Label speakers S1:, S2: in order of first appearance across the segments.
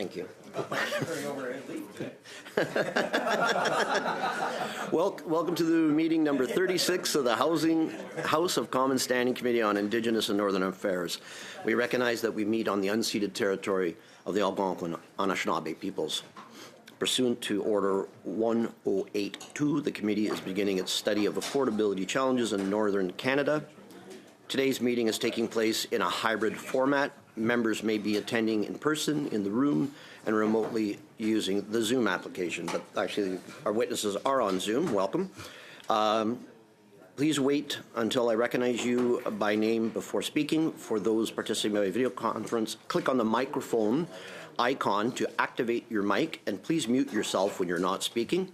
S1: Thank you.
S2: Turning over a leaf today.
S1: Welcome to the meeting number 36 of the House of Commons Standing Committee on Indigenous and Northern Affairs. We recognize that we meet on the unceded territory of the Algonquin Anishinaabe peoples. Pursuant to Order 1082, the committee is beginning its study of affordability challenges in Northern Canada. Today's meeting is taking place in a hybrid format. Members may be attending in person in the room and remotely using the Zoom application, but actually our witnesses are on Zoom. Welcome. Please wait until I recognize you by name before speaking. For those participating by video conference, click on the microphone icon to activate your mic, and please mute yourself when you're not speaking.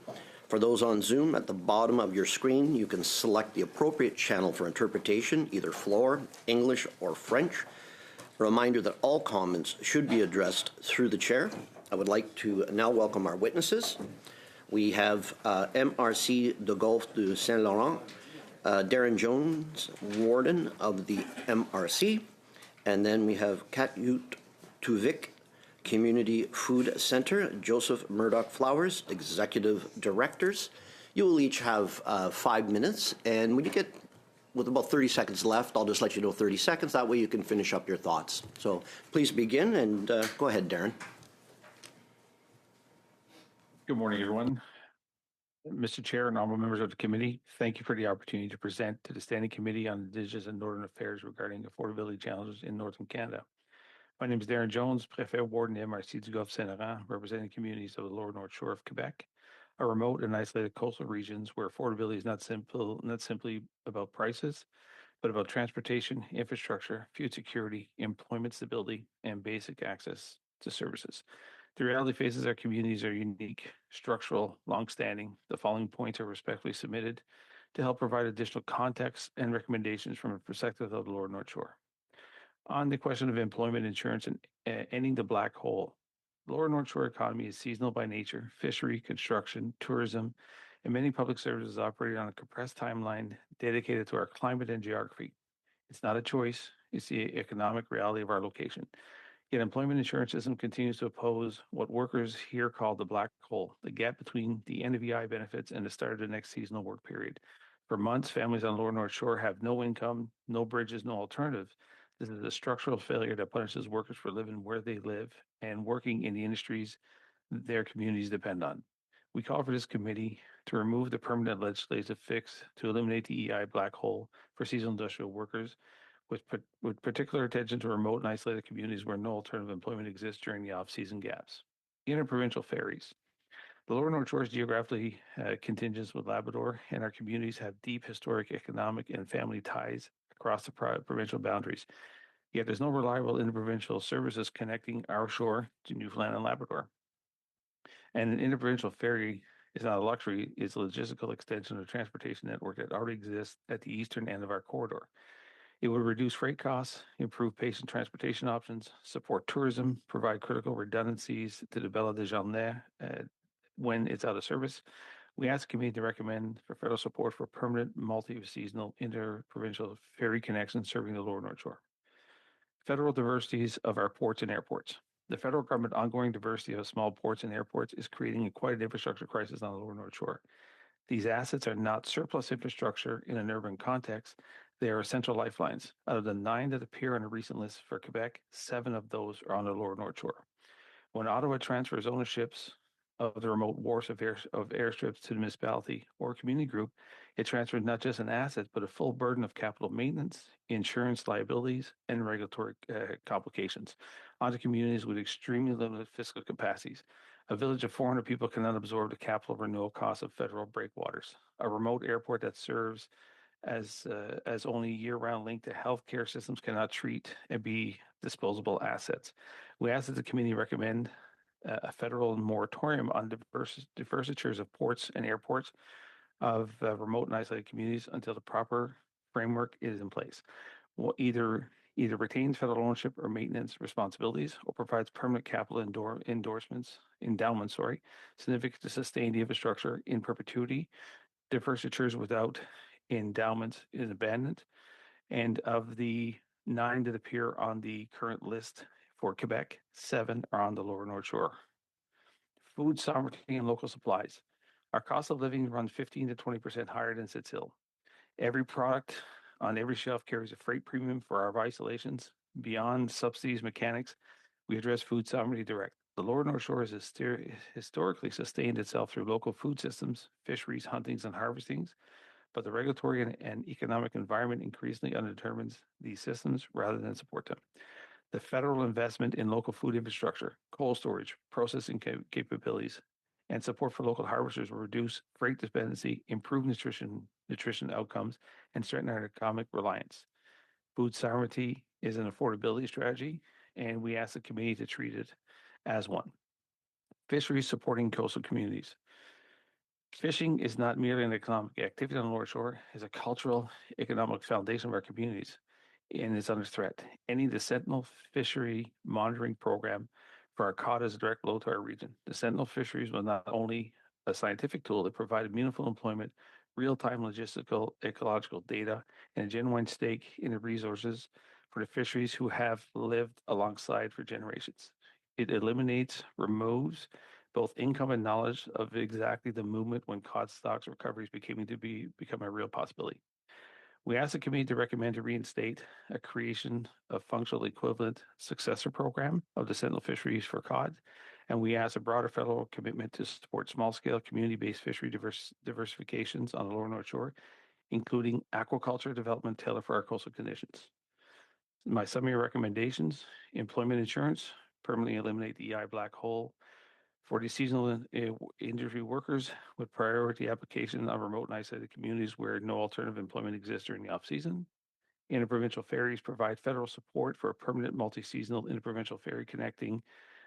S1: For those on Zoom, at the bottom of your screen, you can select the appropriate channel for interpretation, either Floor, English, or French. A reminder that all comments should be addressed through the chair. I would like to now welcome our witnesses. We have MRC de Golfe de Saint Laurent, Darren Jones, Warden of the MRC, and then we have Katyutuvik Community Food Center, Joseph Murdoch Flowers, Executive Directors. You will each have 5 minutes, and when you get with about 30 seconds left, I'll just let you know 30 seconds. That way you can finish up your thoughts. So please begin, and go ahead, Darren.
S3: Good morning, everyone. Mr. Chair and honorable members of the committee, thank you for the opportunity to present to the Standing Committee on Indigenous and Northern Affairs regarding affordability challenges in Northern Canada. My name is Darren Jones, Préfet Warden MRC du Golfe Saint Laurent, representing communities of the Lower North Shore of Quebec, a remote and isolated coastal regions where affordability is not simply about prices, but about transportation, infrastructure, food security, employment stability, and basic access to services. The reality faces our communities are unique, structural, long-standing. The following points are respectfully submitted to help provide additional context and recommendations from a perspective of the Lower North Shore. On the question of employment insurance and ending the black hole, the Lower North Shore economy is seasonal by nature. Fishery, construction, tourism, and many public services operate on a compressed timeline dedicated to our climate and geography. It's not a choice, it's the economic reality of our location. Yet employment insurance system continues to oppose what workers here call the black hole, the gap between the end of EI benefits and the start of the next seasonal work period. For months, families on Lower North Shore have no income, no bridges, no alternative. This is a structural failure that punishes workers for living where they live and working in the industries their communities depend on. We call for this committee to remove the permanent legislative fix to eliminate the EI black hole for seasonal industrial workers, with particular attention to remote and isolated communities where no alternative employment exists during the off-season gaps. Interprovincial ferries. The Lower North Shore is geographically contiguous with Labrador, and our communities have deep historic, economic, and family ties across the provincial boundaries. Yet there's no reliable interprovincial services connecting our shore to Newfoundland and Labrador. And an interprovincial ferry is not a luxury, it's a logistical extension of the transportation network that already exists at the eastern end of our corridor. It would reduce freight costs, improve patient transportation options, support tourism, provide critical redundancies to the Belle de Journée when it's out of service. We ask the committee to recommend for federal support for permanent multi-seasonal interprovincial ferry connections serving the Lower North Shore. Federal diversities of our ports and airports. The federal government ongoing diversity of small ports and airports is creating quite an infrastructure crisis on the Lower North Shore. These assets are not surplus infrastructure in an urban context. They are essential lifelines. Out of the 9 that appear on a recent list for Quebec, 7 of those are on the Lower North Shore. When Ottawa transfers ownerships of the remote wharfs of airstrips to the municipality or community group, it transfers not just an asset, but a full burden of capital maintenance, insurance liabilities, and regulatory complications onto communities with extremely limited fiscal capacities. A village of 400 people cannot absorb the capital renewal costs of federal breakwaters. A remote airport that serves as only year-round link to healthcare systems cannot treat and be disposable assets. We ask that the committee recommend a federal moratorium on divestitures of ports and airports of remote and isolated communities until the proper framework is in place. Well, either retains federal ownership or maintenance responsibilities, or provides permanent capital endowments, significant to sustain the infrastructure in perpetuity. Divestitures without endowments is abandoned. And of the 9 that appear on the current list for Quebec, 7 are on the lower North Shore. Food sovereignty and local supplies. Our cost of living runs 15 to 20% higher than Sitz Hill. Every product on every shelf carries a freight premium for our isolations. Beyond subsidies mechanics, we address food sovereignty direct. The lower North Shore has historically sustained itself through local food systems, fisheries, huntings, and harvestings, but the regulatory and economic environment increasingly underdetermines these systems rather than support them. The federal investment in local food infrastructure, cold storage, processing capabilities, and support for local harvesters will reduce freight dependency, improve nutrition outcomes, and strengthen our economic reliance. Food sovereignty is an affordability strategy, and we ask the committee to treat it as one. Fisheries supporting coastal communities. Fishing is not merely an economic activity on the North Shore, it's a cultural, economic foundation of our communities, and is under threat. Ending the Sentinel Fishery Monitoring Program for our cod is a direct blow to our region. The Sentinel Fisheries was not only a scientific tool, it provided meaningful employment, real-time logistical, ecological data, and a genuine stake in the resources for the fisheries who have lived alongside for generations. It eliminates, removes both income and knowledge of exactly the movement when cod stocks recoveries become a real possibility. We ask the committee to recommend to reinstate a creation of functional equivalent successor program of the Sentinel Fisheries for cod, and we ask a broader federal commitment to support small-scale community-based fishery diversifications on the lower North Shore, including aquaculture development tailored for our coastal conditions. My summary recommendations: employment insurance, permanently eliminate the EI black hole for the seasonal industry workers with priority application on remote and isolated communities where no alternative employment exists during the off-season. Interprovincial ferries provide federal support for a permanent multi-seasonal interprovincial ferry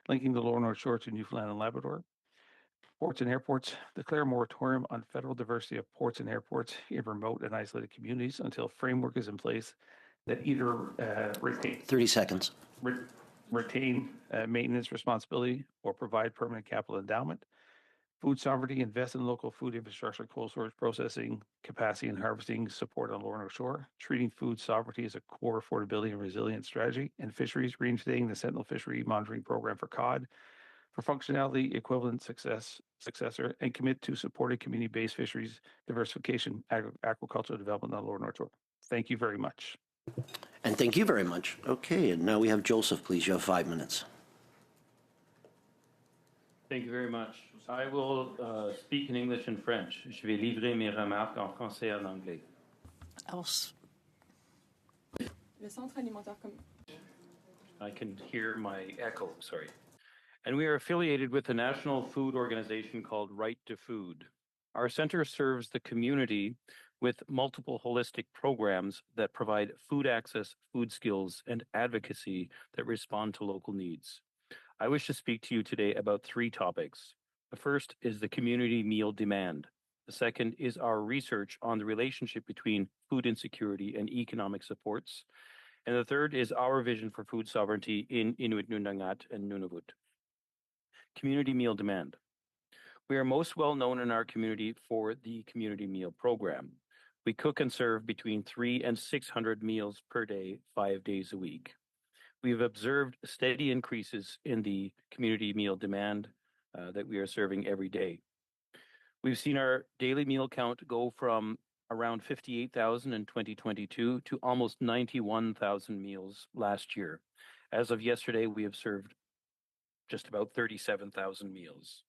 S3: linking the lower North Shore to Newfoundland and Labrador. Ports and airports declare a moratorium on federal diversity of ports and airports in remote and isolated communities until framework is in place that either retain
S1: 30 seconds.
S3: Retain maintenance responsibility or provide permanent capital endowment. Food sovereignty, invest in local food infrastructure, cold storage, processing capacity, and harvesting support on lower North Shore. Treating food sovereignty as a core affordability and resilience strategy. And fisheries, reinstating the Sentinel Fishery Monitoring Program for cod for functionality equivalent successor, and commit to supporting community-based fisheries diversification, aquaculture development on the lower North Shore. Thank you very much.
S1: And thank you very much. Okay, and now we have Joseph, please. You have 5 minutes.
S4: Thank you very much. I will speak in English and French. Je vais livrer mes remarques en français et en anglais.
S5: Le Centre alimentaire
S4: I can hear my echo, sorry. And we are affiliated with the national food organization called Right to Food. Our center serves the community with multiple holistic programs that provide food access, food skills, and advocacy that respond to local needs. I wish to speak to you today about 3 topics. The first is the community meal demand. The second is our research on the relationship between food insecurity and economic supports. And the third is our vision for food sovereignty in Inuit Nunangat and Nunavut. Community meal demand. We are most well known in our community for the community meal program. We cook and serve between 300 and 600 meals per day, 5 days a week. We've observed steady increases in the community meal demand that we are serving every day. We've seen our daily meal count go from around 58,000 in 2022 to almost 91,000 meals last year. As of yesterday, we have served just about 37,000 meals.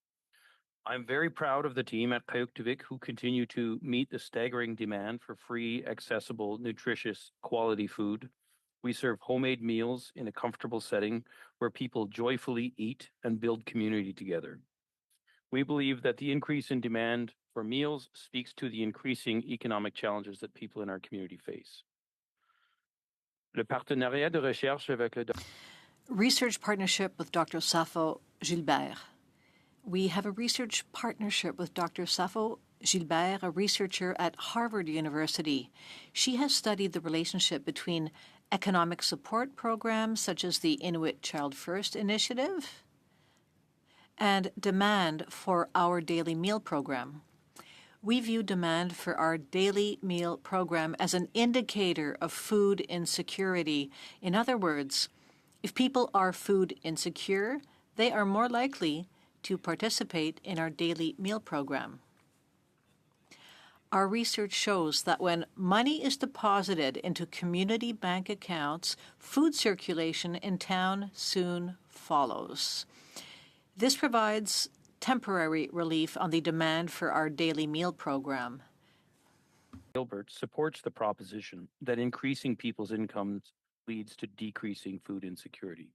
S4: I'm very proud of the team at Kayuktivik who continue to meet the staggering demand for free, accessible, nutritious, quality food. We serve homemade meals in a comfortable setting where people joyfully eat and build community together. We believe that the increase in demand for meals speaks to the increasing economic challenges that people in our community face. Le partenariat de recherche avec le
S6: Research partnership with Dr. Safo Gilbert. We have a research partnership with Dr. Safo Gilbert, a researcher at Harvard University. She has studied the relationship between economic support programs such as the Inuit Child First Initiative and demand for our daily meal program. We view demand for our daily meal program as an indicator of food insecurity. In other words, If people are food insecure, they are more likely to participate in our daily meal program. Our research shows that when money is deposited into community bank accounts, food circulation in town soon follows. This provides temporary relief on the demand for our daily meal program.
S4: Gilbert supports the proposition that increasing people's incomes leads to decreasing food insecurity.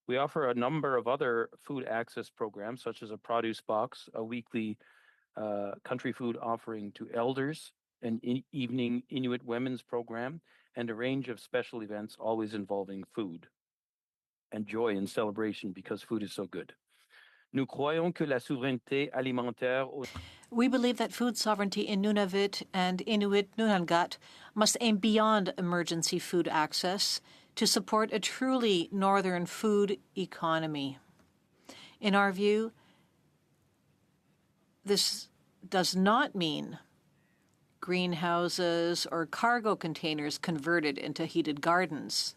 S4: We offer a number of other food access programs, such as a produce box, a weekly country food offering to elders, an evening Inuit women's program, and a range of special events always involving food and joy and celebration because food is so good. Nous croyons que la souveraineté alimentaire
S6: We believe that food sovereignty in Nunavut and Inuit Nunangat must aim beyond emergency food access to support a truly northern food economy. In our view, this does not mean greenhouses or cargo containers converted into heated gardens.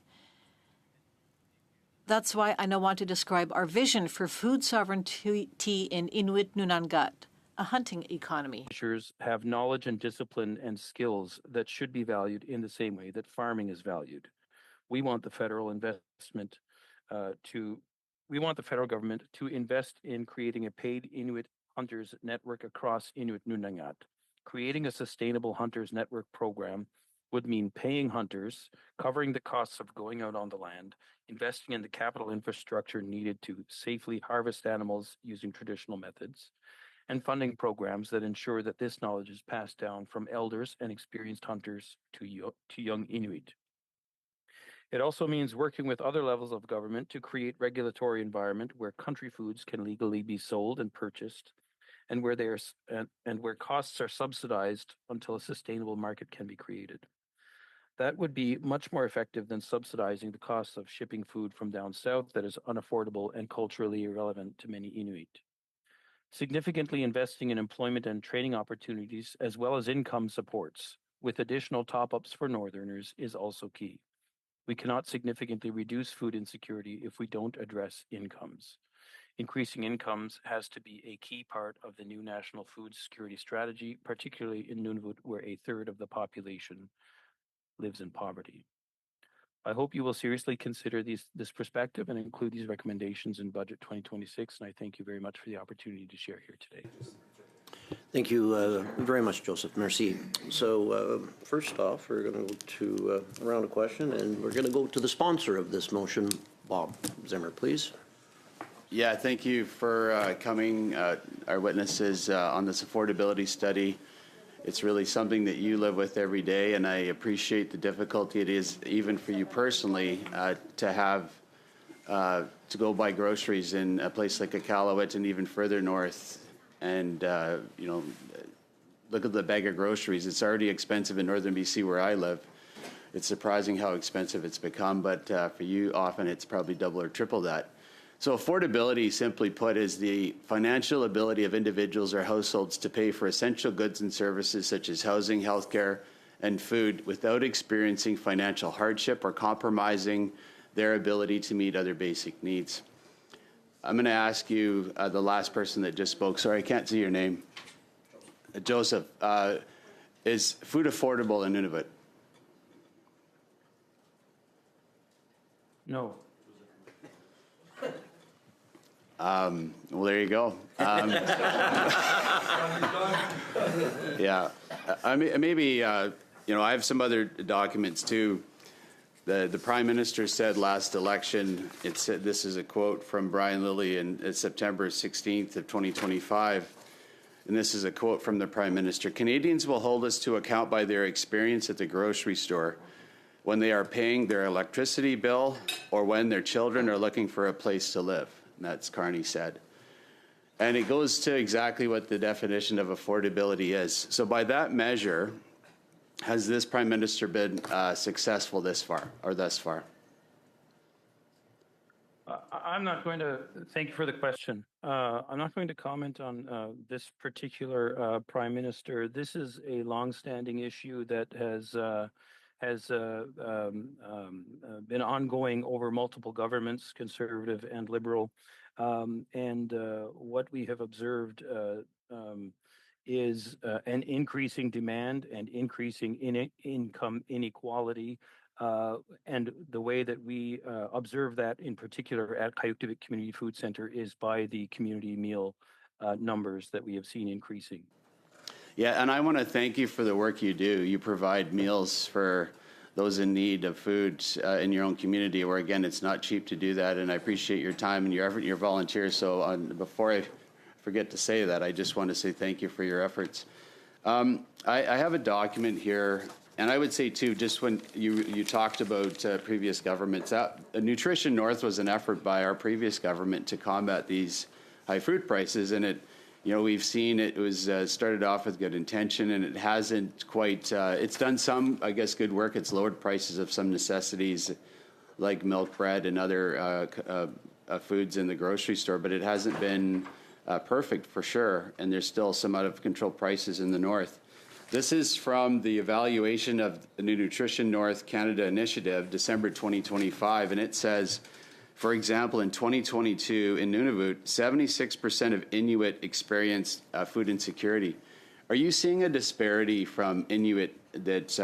S6: That's why I now want to describe our vision for food sovereignty in Inuit Nunangat, a hunting economy.
S4: Ranchers have knowledge and discipline and skills that should be valued in the same way that farming is valued. We want the federal government to invest in creating a paid Inuit hunters network across Inuit Nunangat. Creating a sustainable hunters network program would mean paying hunters, covering the costs of going out on the land, investing in the capital infrastructure needed to safely harvest animals using traditional methods, and funding programs that ensure that this knowledge is passed down from elders and experienced hunters to young Inuit. It also means working with other levels of government to create regulatory environment where country foods can legally be sold and purchased, and where costs are subsidized until a sustainable market can be created. That would be much more effective than subsidizing the costs of shipping food from down south that is unaffordable and culturally irrelevant to many Inuit. Significantly investing in employment and training opportunities as well as income supports with additional top-ups for Northerners is also key. We cannot significantly reduce food insecurity if we don't address incomes. Increasing incomes has to be a key part of the new national food security strategy, particularly in Nunavut, where a third of the population lives in poverty. I hope you will seriously consider this perspective and include these recommendations in Budget 2026, and I thank you very much for the opportunity to share here today.
S1: Thank you very much, Joseph. Merci. So first off, we're going to go to a round of question, and we're going to go to the sponsor of this motion, Bob Zimmer, please.
S7: Yeah, thank you for coming, our witnesses, on this affordability study. It's really something that you live with every day, and I appreciate the difficulty it is, even for you personally, to have to go buy groceries in a place like Iqaluit and even further north. And, you know, look at the bag of groceries. It's already expensive in northern BC where I live. It's surprising how expensive it's become, but for you, often it's probably double or triple that. So affordability, simply put, is the financial ability of individuals or households to pay for essential goods and services such as housing, healthcare, and food without experiencing financial hardship or compromising their ability to meet other basic needs. I'm going to ask you, the last person that just spoke, sorry, I can't see your name. Joseph, is food affordable in Nunavut?
S4: No.
S7: Well, there you go. Yeah, maybe you know, I have some other documents too. The Prime Minister said last election. It said, this is a quote from Brian Lilly in September 16th of 2025, and this is a quote from the Prime Minister: "Canadians will hold us to account by their experience at the grocery store when they are paying their electricity bill or when their children are looking for a place to live." And that's Carney said. And it goes to exactly what the definition of affordability is. So by that measure, has this Prime Minister been successful thus far?
S4: I'm not going to, thank you for the question. I'm not going to comment on this particular Prime Minister. This is a longstanding issue that has been ongoing over multiple governments, conservative and liberal. What we have observed is an increasing demand and increasing income inequality. And the way that we observe that in particular at Coyote Community Food Center is by the community meal numbers that we have seen increasing.
S7: Yeah, and I want to thank you for the work you do. You provide meals for those in need of food in your own community, where, again, it's not cheap to do that, and I appreciate your time and your effort and your volunteers. So before I forget to say that, I just want to say thank you for your efforts. I have a document here, and I would say, too, just when you talked about previous governments, Nutrition North was an effort by our previous government to combat these high food prices, and we've seen it was started off with good intention, and it hasn't quite, it's done some, I guess, good work. It's lowered prices of some necessities like milk, bread, and other foods in the grocery store, but it hasn't been perfect for sure, and there's still some out of control prices in the north. This is from the evaluation of the Nutrition North Canada Initiative, December 2025, and it says, for example, in 2022 in Nunavut, 76% of Inuit experienced food insecurity. Are you seeing a disparity from Inuit that,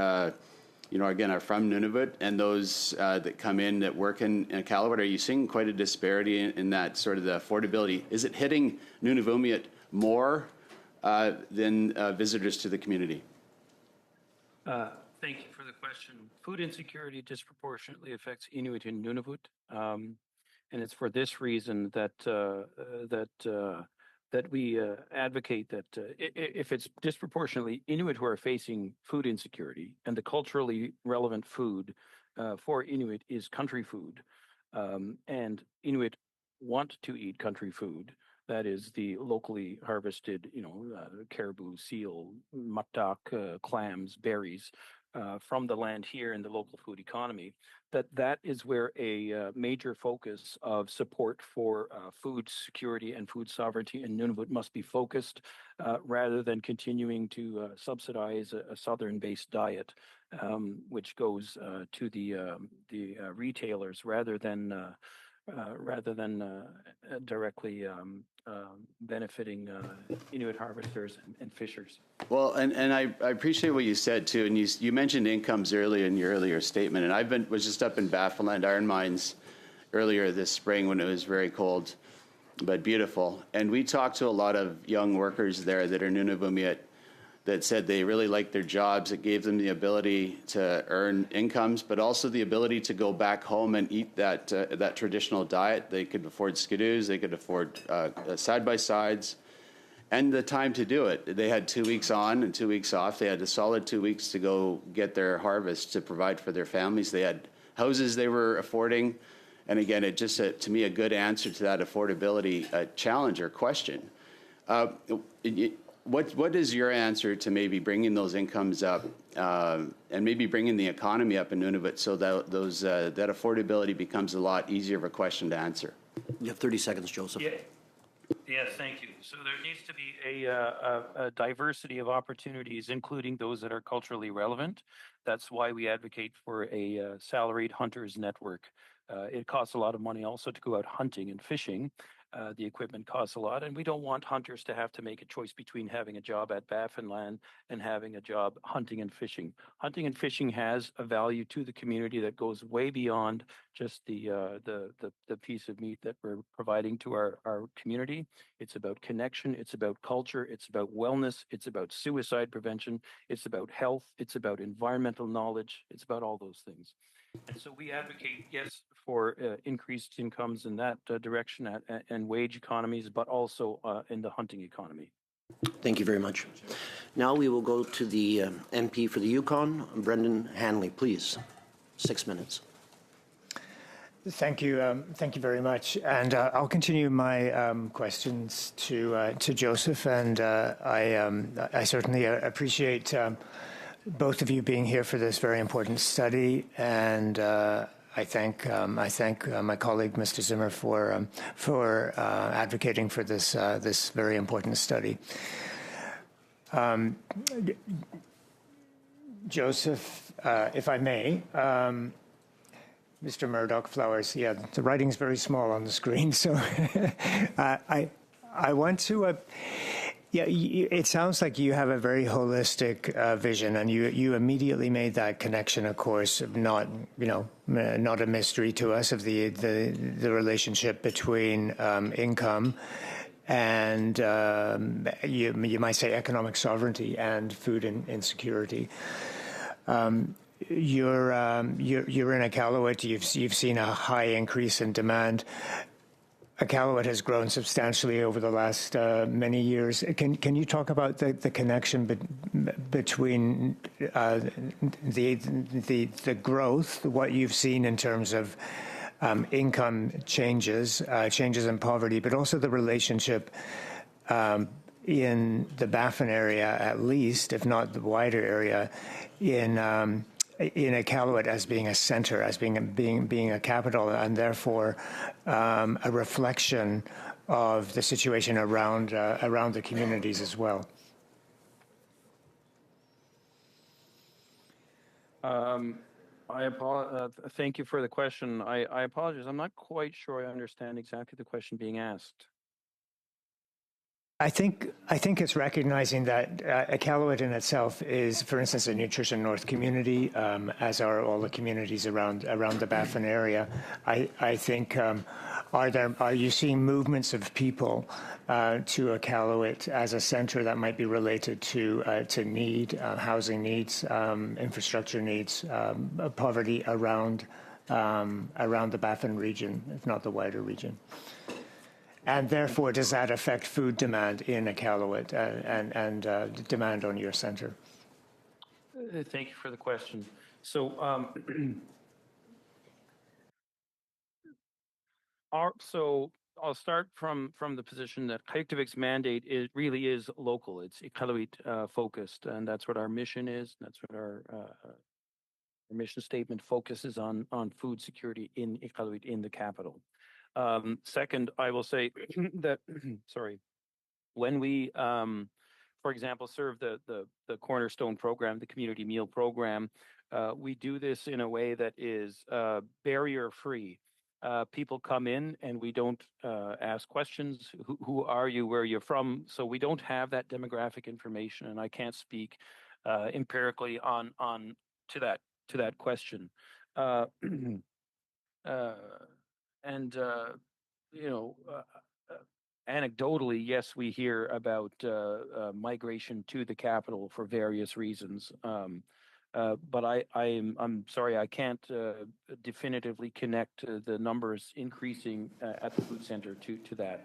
S7: again, are from Nunavut and those that come in that work in Iqaluit? Are you seeing quite a disparity in that sort of the affordability? Is it hitting Nunavummiut more than visitors to the community?
S4: Thank you for the question. Food insecurity disproportionately affects Inuit in Nunavut. And it's for this reason that we advocate that if it's disproportionately Inuit who are facing food insecurity, and the culturally relevant food for Inuit is country food, and Inuit want to eat country food, that is the locally harvested, caribou, seal, muktak, clams, berries, from the land here in the local food economy, that is where a major focus of support for food security and food sovereignty in Nunavut must be focused, rather than continuing to subsidize a southern-based diet, which goes to the retailers rather than directly benefiting Inuit harvesters and fishers.
S7: Well, and I appreciate what you said too, and you mentioned incomes earlier in your earlier statement, and I was just up in Baffinland Iron Mines earlier this spring when it was very cold, but beautiful, and we talked to a lot of young workers there that are Nunavummiut that said they really liked their jobs. It gave them the ability to earn incomes, but also the ability to go back home and eat that traditional diet. They could afford skidoos, they could afford side-by-sides, and the time to do it. They had 2 weeks on and 2 weeks off. They had a solid 2 weeks to go get their harvest to provide for their families. They had houses they were affording. And again, it just, to me, a good answer to that affordability challenge or question. What is your answer to maybe bringing those incomes up and maybe bringing the economy up in Nunavut so that that affordability becomes a lot easier of a question to answer?
S1: You have 30 seconds, Joseph.
S4: Yeah. Yes, thank you. So there needs to be a diversity of opportunities, including those that are culturally relevant. That's why we advocate for a salaried hunters network. It costs a lot of money also to go out hunting and fishing. The equipment costs a lot, and we don't want hunters to have to make a choice between having a job at Baffinland and having a job hunting and fishing. Hunting and fishing has a value to the community that goes way beyond just the piece of meat that we're providing to our community. It's about connection, it's about culture, it's about wellness, it's about suicide prevention, it's about health, it's about environmental knowledge, it's about all those things. And so we advocate, yes, for increased incomes in that direction and wage economies, but also in the hunting economy.
S1: Thank you very much. Now we will go to the MP for the Yukon, Brendan Hanley, please. 6 minutes.
S2: Thank you very much. And I'll continue my questions to Joseph. And I certainly appreciate both of you being here for this very important study, and I thank my colleague Mr. Zimmer for advocating for this very important study. Joseph if I may. Mr. Murdoch Flowers, yeah, the writing's very small on the screen, so I want to. It sounds like you have a very holistic vision, and you immediately made that connection. Of course, not a mystery to us of the relationship between income and you might say economic sovereignty and food insecurity. You're in Iqaluit. You've seen a high increase in demand. Iqaluit has grown substantially over the last many years. Can you talk about the connection between the growth, what you've seen in terms of income changes in poverty, but also the relationship in the Baffin area, at least, if not the wider area, in Iqaluit as being a center, as being a capital, and therefore a reflection of the situation around the communities as well?
S4: Thank you for the question. I apologize. I'm not quite sure I understand exactly the question being asked.
S2: I think it's recognizing that Iqaluit in itself is, for instance, a Nutrition North community, as are all the communities around the Baffin area. I think are you seeing movements of people to Iqaluit as a centre that might be related to need, housing needs, infrastructure needs, poverty around the Baffin region, if not the wider region? And therefore, does that affect food demand in Iqaluit and demand on your centre?
S4: Thank you for the question. So, I'll start from the position that Reykjavik's mandate really is local. It's Iqaluit focused, and that's what our mission is. That's what our mission statement focuses on food security in Iqaluit, in the capital. Second, I will say that, when we, for example, serve the Cornerstone program, the community meal program, we do this in a way that is barrier-free. People come in and we don't ask questions. Who are you? Where are you from? So we don't have that demographic information, and I can't speak empirically to that question. Anecdotally, yes, we hear about migration to the capital for various reasons. But I'm sorry, I can't definitively connect the numbers increasing at the food center to that.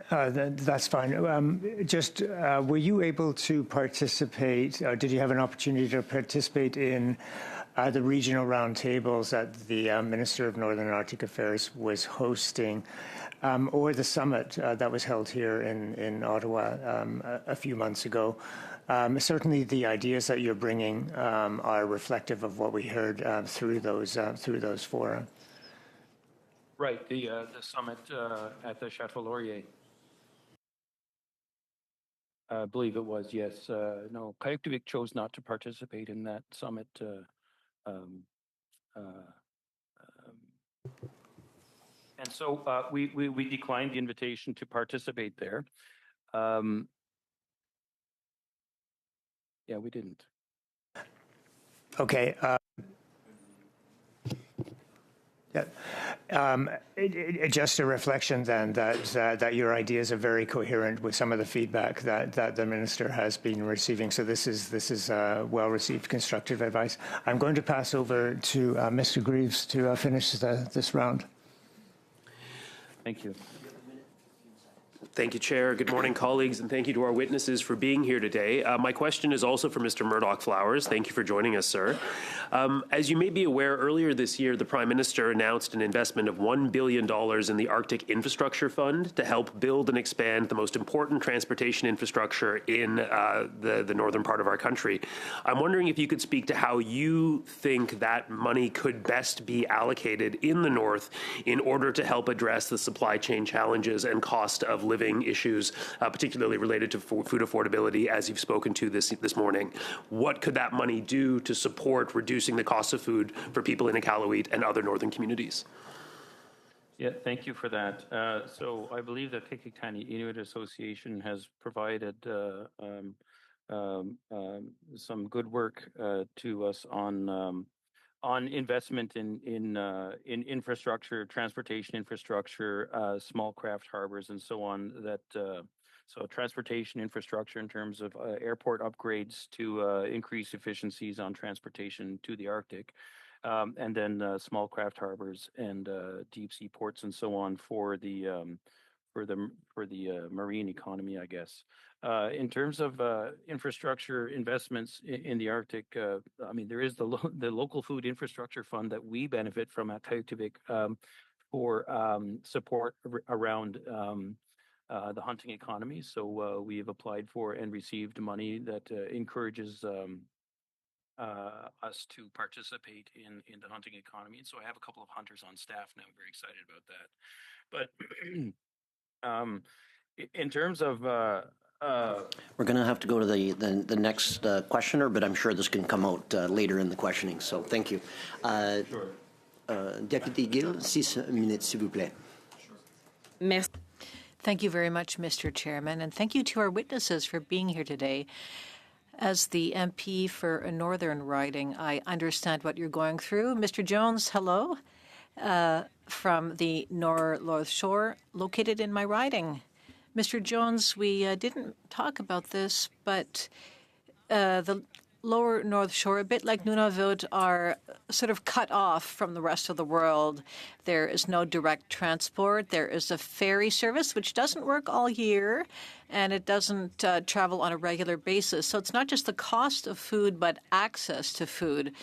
S2: That's fine. Were you able to participate, or did you have an opportunity to participate in the regional roundtables that the Minister of Northern and Arctic Affairs was hosting, or the summit that was held here in Ottawa a few months ago? Certainly, the ideas that you're bringing are reflective of what we heard through those fora.
S4: Right, the summit at the Chateau Laurier. I believe it was, yes. No, Reykjavik chose not to participate in that summit. And so we declined the invitation to participate there. Yeah, we didn't.
S2: Okay. Just a reflection then that your ideas are very coherent with some of the feedback that the minister has been receiving. So this is well-received, constructive advice. I'm going to pass over to Mr. Greaves to finish this round.
S4: Thank you.
S8: Thank you, Chair. Good morning, colleagues, and thank you to our witnesses for being here today. My question is also for Mr. Murdoch Flowers. Thank you for joining us, sir. As you may be aware, earlier this year, the Prime Minister announced an investment of $1 billion in the Arctic Infrastructure Fund to help build and expand the most important transportation infrastructure in the northern part of our country. I'm wondering if you could speak to how you think that money could best be allocated in the north in order to help address the supply chain challenges and cost of living living issues, particularly related to food affordability, as you've spoken to this morning. What could that money do to support reducing the cost of food for people in Iqaluit and other northern communities?
S4: Yeah, thank you for that. So I believe that Qikiqtani Inuit Association has provided some good work to us on investment in infrastructure, transportation infrastructure, small craft harbors, and so on. So transportation infrastructure in terms of airport upgrades to increase efficiencies on transportation to the Arctic. And then small craft harbors and deep sea ports and so on for the marine economy, I guess. In terms of infrastructure investments in the Arctic, I mean, there is the local food infrastructure fund that we benefit from at Qautuvik for support around the hunting economy. So we have applied for and received money that encourages us to participate in the hunting economy. And so I have a couple of hunters on staff now. I'm very excited about that. But in terms of
S1: We're going to have to go to the next questioner, but I'm sure this can come out later in the questioning. So thank you.
S4: sure.
S1: Deputy Gill, 6 minutes, s'il vous plaît.
S6: Merci. Thank you very much, Mr. Chairman, and thank you to our witnesses for being here today. As the MP for a Northern riding, I understand what you're going through. Mr. Jones, hello, from the North Shore, located in my riding. Mr. Jones, we didn't talk about this, but the lower North Shore, a bit like Nunavut, are sort of cut off from the rest of the world. There is no direct transport. There is a ferry service, which doesn't work all year, and it doesn't travel on a regular basis. So it's not just the cost of food, but access to food,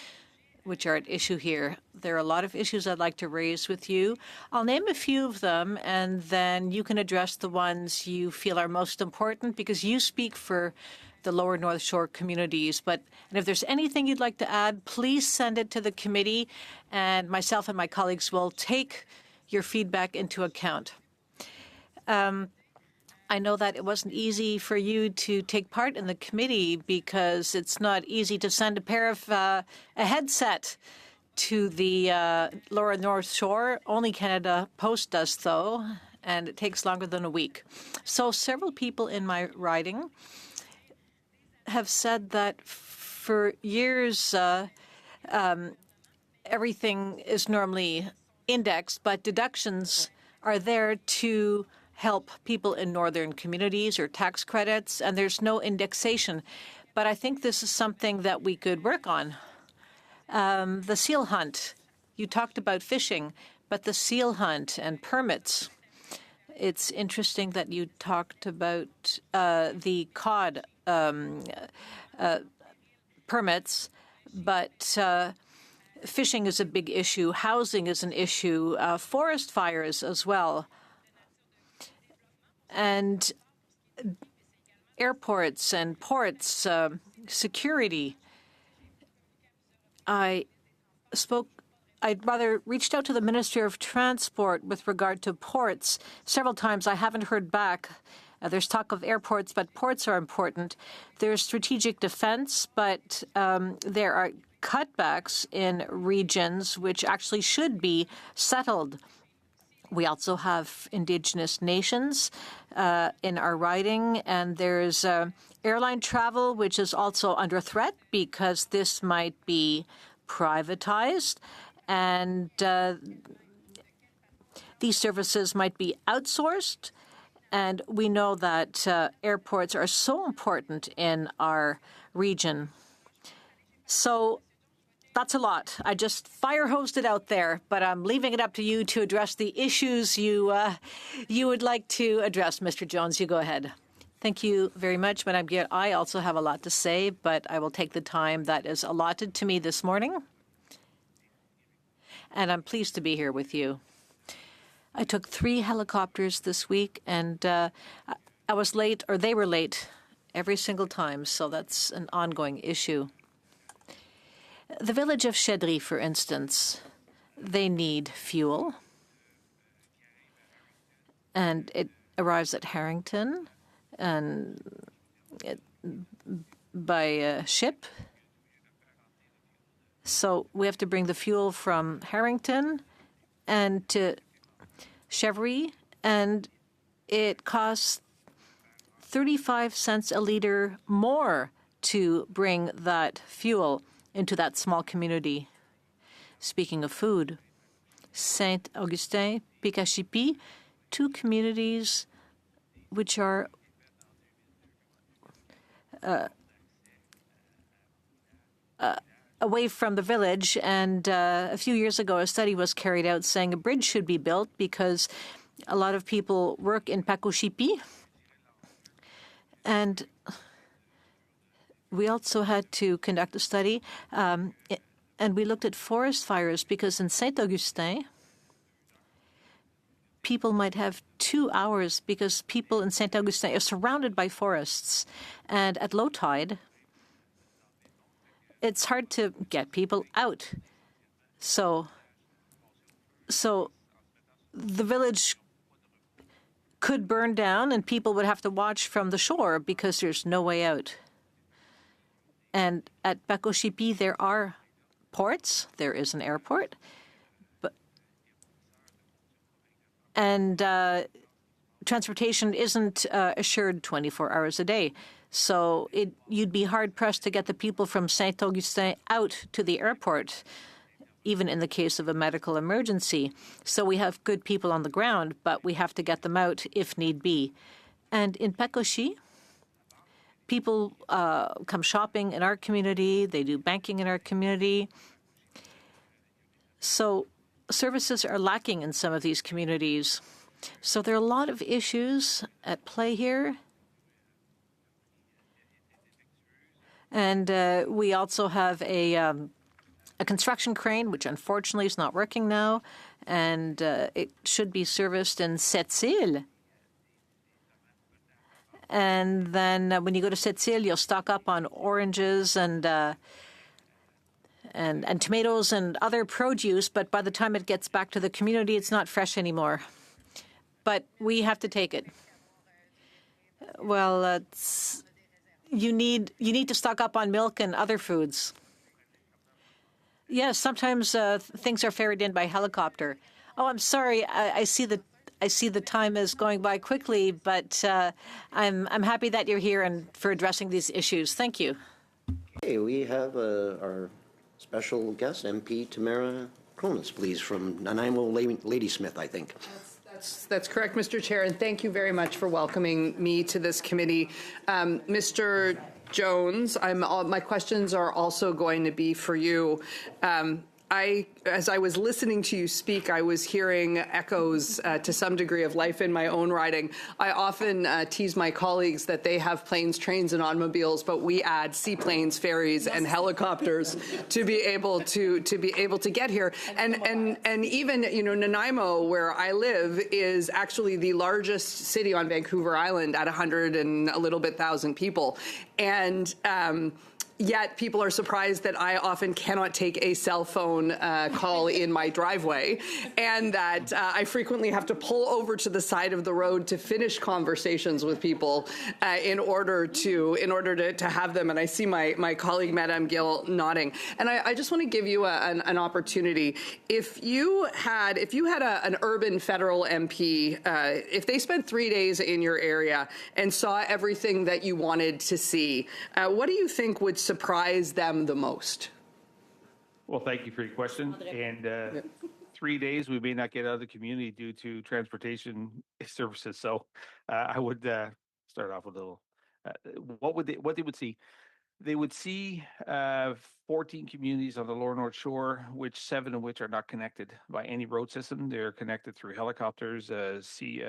S6: which are at issue here. There are a lot of issues I'd like to raise with you. I'll name a few of them, and then you can address the ones you feel are most important, because you speak for the lower North Shore communities. And if there's anything you'd like to add, please send it to the committee, and myself and my colleagues will take your feedback into account. I know that it wasn't easy for you to take part in the committee because it's not easy to send a pair of a headset to the lower North Shore. Only Canada Post does, though, and it takes longer than a week. So several people in my riding have said that for years everything is normally indexed, but deductions are there to help people in northern communities or tax credits, and there's no indexation. But I think this is something that we could work on. The seal hunt, you talked about fishing, but the seal hunt and permits. It's interesting that you talked about the cod permits, but fishing is a big issue. Housing is an issue. Forest fires as well. And airports and ports, security. I rather reached out to the Minister of Transport with regard to ports. Several times I haven't heard back. There's talk of airports, but ports are important. There's strategic defense, but there are cutbacks in regions which actually should be settled. We also have Indigenous nations in our riding, and there's airline travel, which is also under threat because this might be privatized, and these services might be outsourced. And we know that airports are so important in our region. So that's a lot. I just fire-hosed it out there, but I'm leaving it up to you to address the issues you would like to address. Mr. Jones, you go ahead. Thank you very much, Madame Guillet. I also have a lot to say, but I will take the time that is allotted to me this morning. And I'm pleased to be here with you. I took 3 helicopters this week, and I was late, or they were late, every single time, so that's an ongoing issue. The village of Chedri, for instance, they need fuel, and it arrives at Harrington and by ship. So we have to bring the fuel from Harrington and to Chevry, and it costs 35 cents a liter more to bring that fuel into that small community. Speaking of food, Saint-Augustin, Picachipi, two communities which are away from the village. And a few years ago, a study was carried out saying a bridge should be built because a lot of people work in Pacochipi. And we also had to conduct a study, and we looked at forest fires because in Saint-Augustin, people might have 2 hours because people in Saint-Augustin are surrounded by forests. And at low tide, it's hard to get people out. So the village could burn down and people would have to watch from the shore because there's no way out. And at Pacochipi, there are ports. There is an airport. And transportation isn't assured 24 hours a day. So you'd be hard-pressed to get the people from Saint-Augustin out to the airport, even in the case of a medical emergency. So we have good people on the ground, but we have to get them out if need be. And in Pacochi, people come shopping in our community. They do banking in our community. So services are lacking in some of these communities. So there are a lot of issues at play here. And we also have a construction crane, which unfortunately is not working now, and it should be serviced in Sept-Îles. And then when you go to Sept-Îles, you'll stock up on oranges and tomatoes and other produce, but by the time it gets back to the community, it's not fresh anymore. But we have to take it. Well, you need to stock up on milk and other foods. Yes, sometimes things are ferried in by helicopter. Oh, I'm sorry. I see the time is going by quickly, but I'm happy that you're here and for addressing these issues. Thank you.
S1: Okay, we have our special guest, MP Tamara Cronus, please, from Nanaimo Ladysmith, I think.
S9: That's correct, Mr. Chair, and thank you very much for welcoming me to this committee. Mr. Jones, my questions are also going to be for you. As I was listening to you speak, I was hearing echoes to some degree of life in my own riding. I often tease my colleagues that they have planes, trains, and automobiles, but we add seaplanes, ferries, and helicopters to be able to get here. And even Nanaimo, where I live, is actually the largest city on Vancouver Island at 100 and a little bit thousand people, and yet people are surprised that I often cannot take a cell phone call in my driveway, and that I frequently have to pull over to the side of the road to finish conversations with people in order to have them. And I see my colleague Madame Gill nodding. And I just want to give you an opportunity. If you had an urban federal MP, if they spent 3 days in your area and saw everything that you wanted to see, what do you think would surprise them the most?
S3: Well, thank you for your question. And 3 days, we may not get out of the community due to transportation services. So I would start off with a little. What they would see? They would see 14 communities on the lower North Shore, which 7 of which are not connected by any road system. They're connected through helicopters, sea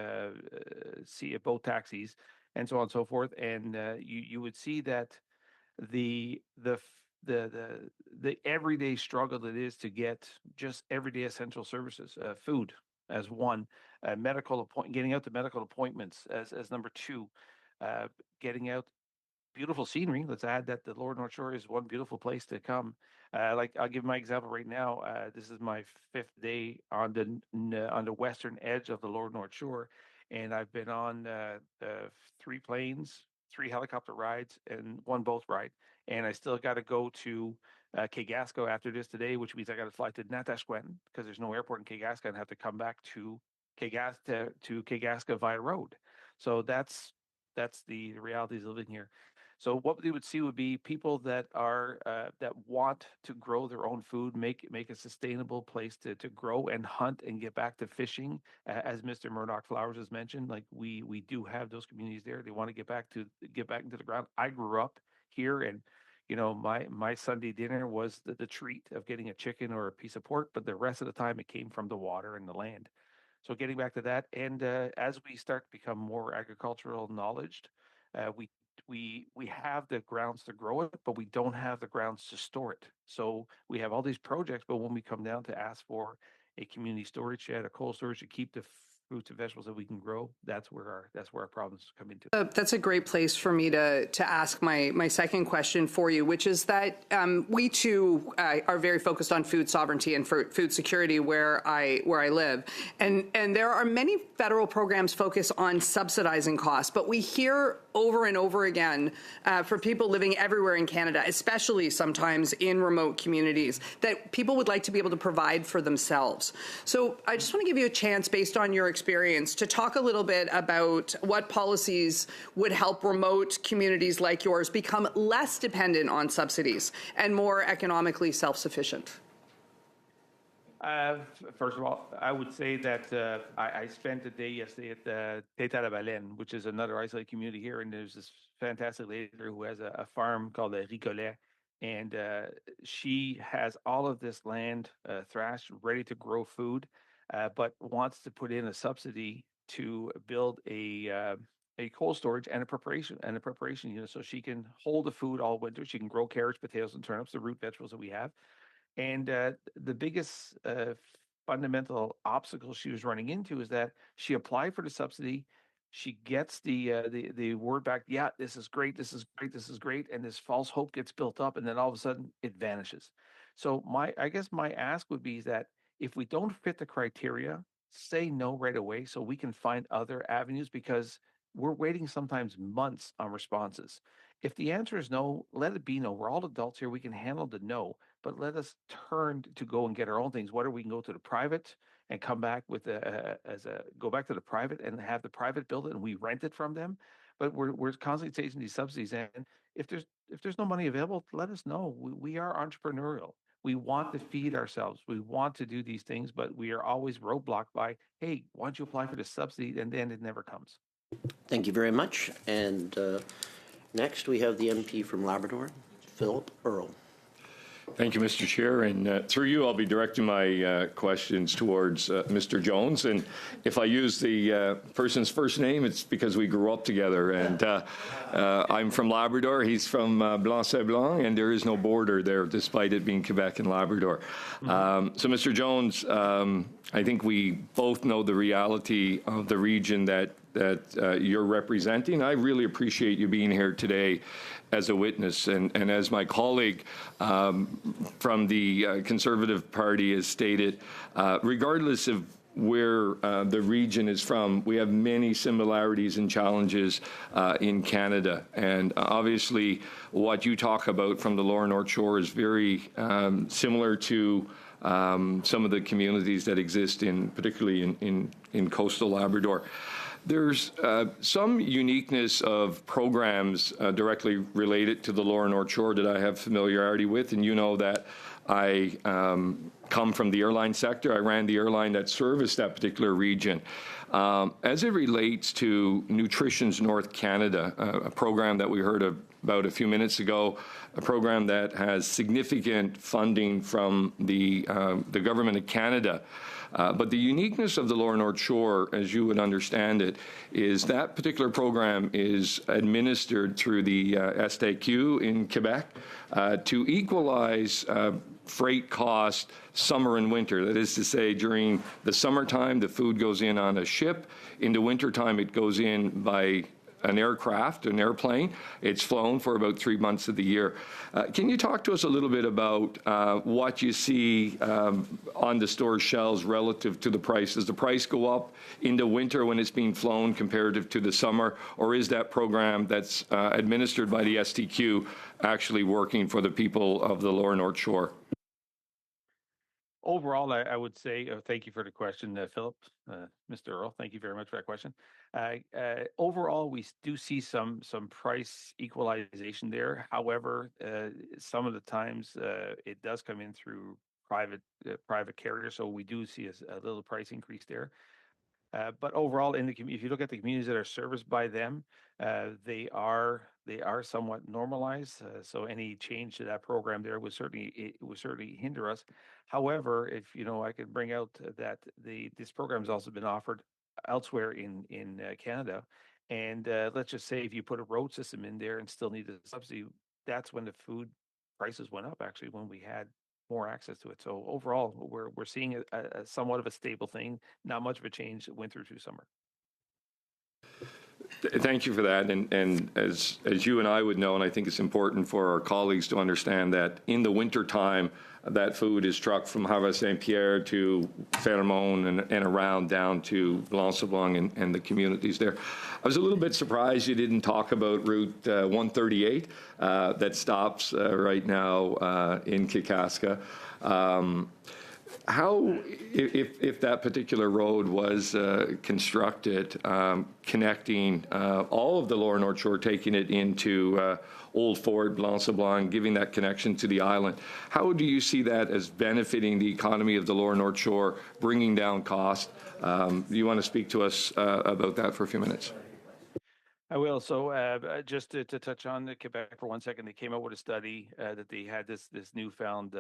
S3: boat taxis, and so on and so forth. And you would see that the everyday struggle that is to get just everyday essential services, food as one, getting out to medical appointments as number 2, getting out beautiful scenery. Let's add that the Lower North Shore is one beautiful place to come. Like I'll give my example right now. This is my 5th day on the western edge of the Lower North Shore, and I've been on 3 planes, 3 helicopter rides, and 1 boat ride. And I still got to go to Kegasco after this today, which means I got to fly to Natashquan because there's no airport in Kegasco, and have to come back to Kegasco via road. So that's the realities of living here. So what we would see would be people that are that want to grow their own food, make a sustainable place to grow and hunt and get back to fishing. As Mr. Murdoch Flowers has mentioned, like we do have those communities there. They want to get back into the ground. I grew up here, and my Sunday dinner was the treat of getting a chicken or a piece of pork, but the rest of the time it came from the water and the land. So getting back to that, and as we start to become more agricultural knowledge, we have the grounds to grow it, but we don't have the grounds to store it. So we have all these projects, but when we come down to ask for a community storage shed, a cold storage to keep the fruits and vegetables that we can grow, that's where our problems come into.
S9: That's a great place for me to ask my second question for you, which is that we too are very focused on food sovereignty and food security where I live, and there are many federal programs focused on subsidizing costs, but we hear over and over again for people living everywhere in Canada, especially sometimes in remote communities, that people would like to be able to provide for themselves. So I just want to give you a chance, based on your experience, to talk a little bit about what policies would help remote communities like yours become less dependent on subsidies and more economically self-sufficient.
S3: First of all, I would say that I spent a day yesterday at Tête à la Baleine, which is another isolated community here, and there's this fantastic lady there who has a farm called Ricolet, and she has all of this land thrashed, ready to grow food, but wants to put in a subsidy to build a cold storage and a preparation unit, so she can hold the food all winter. She can grow carrots, potatoes, and turnips, the root vegetables that we have. And the biggest fundamental obstacle she was running into is that she applied for the subsidy. She gets the word back, yeah, this is great, this is great, this is great, and this false hope gets built up, and then all of a sudden it vanishes. So I guess my ask would be that if we don't fit the criteria, say no right away so we can find other avenues, because we're waiting sometimes months on responses. If the answer is no, let it be no. We're all adults here. We can handle the no, but let us turn to go and get our own things. Whether we can go to the private and come back with go back to the private and have the private build it and we rent it from them. But we're constantly chasing these subsidies, and if there's no money available, let us know. We are entrepreneurial. We want to feed ourselves. We want to do these things, but we are always roadblocked by, hey, why don't you apply for the subsidy? And then it never comes.
S1: Thank you very much. And next, we have the MP from Labrador, Philip Earle.
S10: Thank you, Mr. Chair. And through you, I'll be directing my questions towards Mr. Jones. And if I use the person's first name, it's because we grew up together. And I'm from Labrador. He's from Blanc-Sablon, and there is no border there, despite it being Quebec and Labrador. So, Mr. Jones, I think we both know the reality of the region that you're representing. I really appreciate you being here today as a witness. And as my colleague from the Conservative Party has stated, regardless of where the region is from, we have many similarities and challenges in Canada. And obviously, what you talk about from the Lower North Shore is very similar to some of the communities that exist particularly in coastal Labrador. There's some uniqueness of programs directly related to the Lower North Shore that I have familiarity with, and you know that I come from the airline sector. I ran the airline that serviced that particular region. As it relates to Nutrition's North Canada, a program that we heard about a few minutes ago, a program that has significant funding from the government of Canada. But the uniqueness of the Lower North Shore, as you would understand it, is that particular program is administered through the STQ in Quebec to equalize freight cost summer and winter. That is to say, during the summertime, the food goes in on a ship. In the wintertime, it goes in by an aircraft, an airplane. It's flown for about 3 months of the year. Can you talk to us a little bit about what you see on the store shelves relative to the price? Does the price go up in the winter when it's being flown comparative to the summer, or is that program that's administered by the STQ actually working for the people of the Lower North Shore?
S3: Overall, I would say, thank you for the question, Philip, Mr. Earl. Thank you very much for that question. Overall, we do see some price equalization there. However, some of the times it does come in through private carriers, so we do see a little price increase there. But overall, if you look at the communities that are serviced by them, they are somewhat normalized. So any change to that program there would certainly hinder us. However, if I could bring out that this program has also been offered elsewhere in Canada, and let's just say if you put a road system in there and still need a subsidy, that's when the food prices went up. Actually, when we had more access to it. So overall, we're seeing a somewhat of a stable thing, not much of a change winter through summer.
S10: Thank you for that. And as you and I would know, and I think it's important for our colleagues to understand that in the wintertime, that food is trucked from Havre-Saint-Pierre to Fermont and around down to Blanc-Sablon and the communities there. I was a little bit surprised you didn't talk about Route 138 that stops right now in Kaskaska. How, if that particular road was constructed, connecting all of the Lower North Shore, taking it into Old Fort, Blanc-Sablon, giving that connection to the island, how do you see that as benefiting the economy of the Lower North Shore, bringing down cost? Do you want to speak to us about that for a few minutes?
S3: I will. So just to touch on Quebec for 1 second, they came out with a study that they had this newfound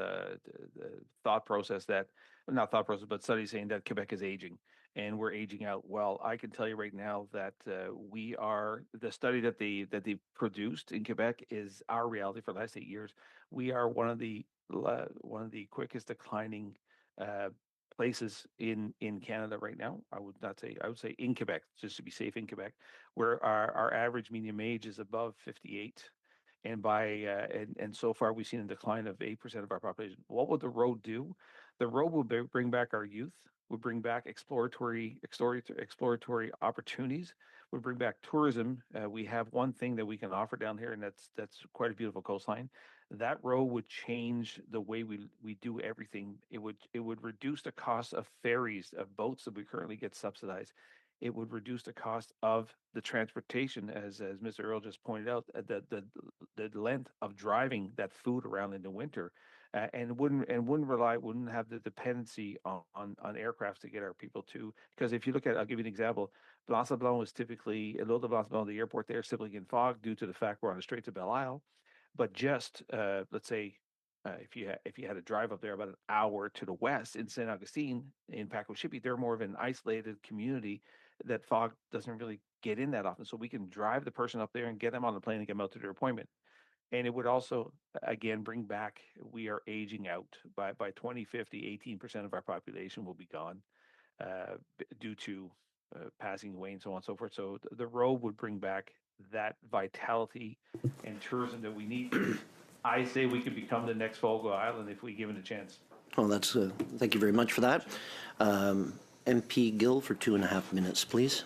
S3: thought process not thought process, but study saying that Quebec is aging and we're aging out. Well, I can tell you right now that the study that they produced in Quebec is our reality for the last 8 years. We are one of the quickest declining places in Canada right now. I would say in Quebec, just to be safe, in Quebec, where our average median age is above 58. And and so far we've seen a decline of 8% of our population. What would the road do? The road will bring back our youth, would bring back exploratory opportunities, would bring back tourism. We have one thing that we can offer down here, and that's quite a beautiful coastline. That road would change the way we do everything. It would reduce the cost of ferries, of boats that we currently get subsidized. It would reduce the cost of the transportation, as Mr. Earl just pointed out, the length of driving that food around in the winter. And wouldn't have the dependency on aircrafts to get our people to. Because if you look at, I'll give you an example. Blanc-Sablon was typically, L'Île de Blanc-Sablon, the airport there, is typically in fog due to the fact we're on the Straits of Belle Isle. But just let's say if you had to drive up there about an hour to the west in Saint Augustine in Pacoshippi, they're more of an isolated community that fog doesn't really get in that often. So we can drive the person up there and get them on the plane and get them out to their appointment. And it would also, again, bring back, we are aging out. By 2050, 18% of our population will be gone due to passing away and so on and so forth. So the road would bring back that vitality and tourism that we need. I say we could become the next Fogo Island if we give it a chance.
S1: Oh, that's thank you very much for that. MP Gill for 2.5 minutes, please.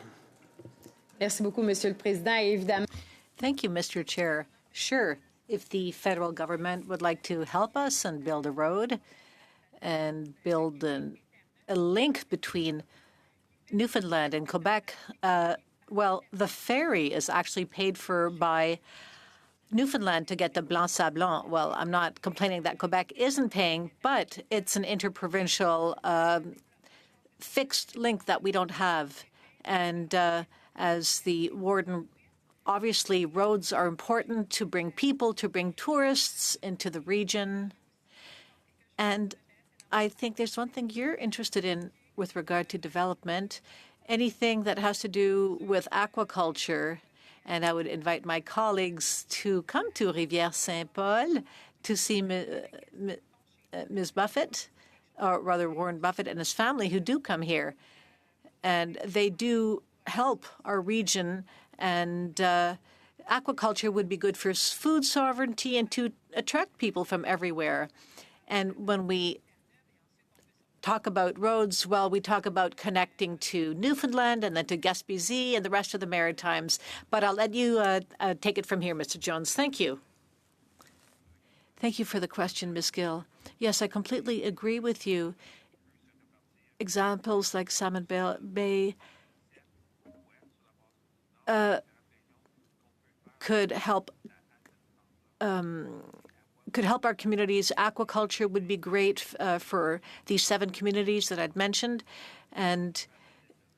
S11: Merci beaucoup, Monsieur le Président. Et évidemment.
S6: Thank you, Mr. Chair. Sure, if the federal government would like to help us and build a road and build a link between Newfoundland and Quebec, well, the ferry is actually paid for by Newfoundland to get to Blanc-Sablon. Well, I'm not complaining that Quebec isn't paying, but it's an interprovincial fixed link that we don't have. And as the warden, obviously roads are important to bring people, to bring tourists into the region. And I think there's one thing you're interested in with regard to development, anything that has to do with aquaculture. And I would invite my colleagues to come to Rivière-Saint-Paul to see Ms. Buffett, or rather Warren Buffett and his family, who do come here. And they do help our region, and aquaculture would be good for food sovereignty and to attract people from everywhere. And when we talk about roads, well, we talk about connecting to Newfoundland and then to Gaspésie and the rest of the Maritimes. But I'll let you take it from here, Mr. Jones. Thank you. Thank you for the question, Ms. Gill. Yes, I completely agree with you. Examples like Salmon Bay could help our communities. Aquaculture would be great for these 7 communities that I'd mentioned, and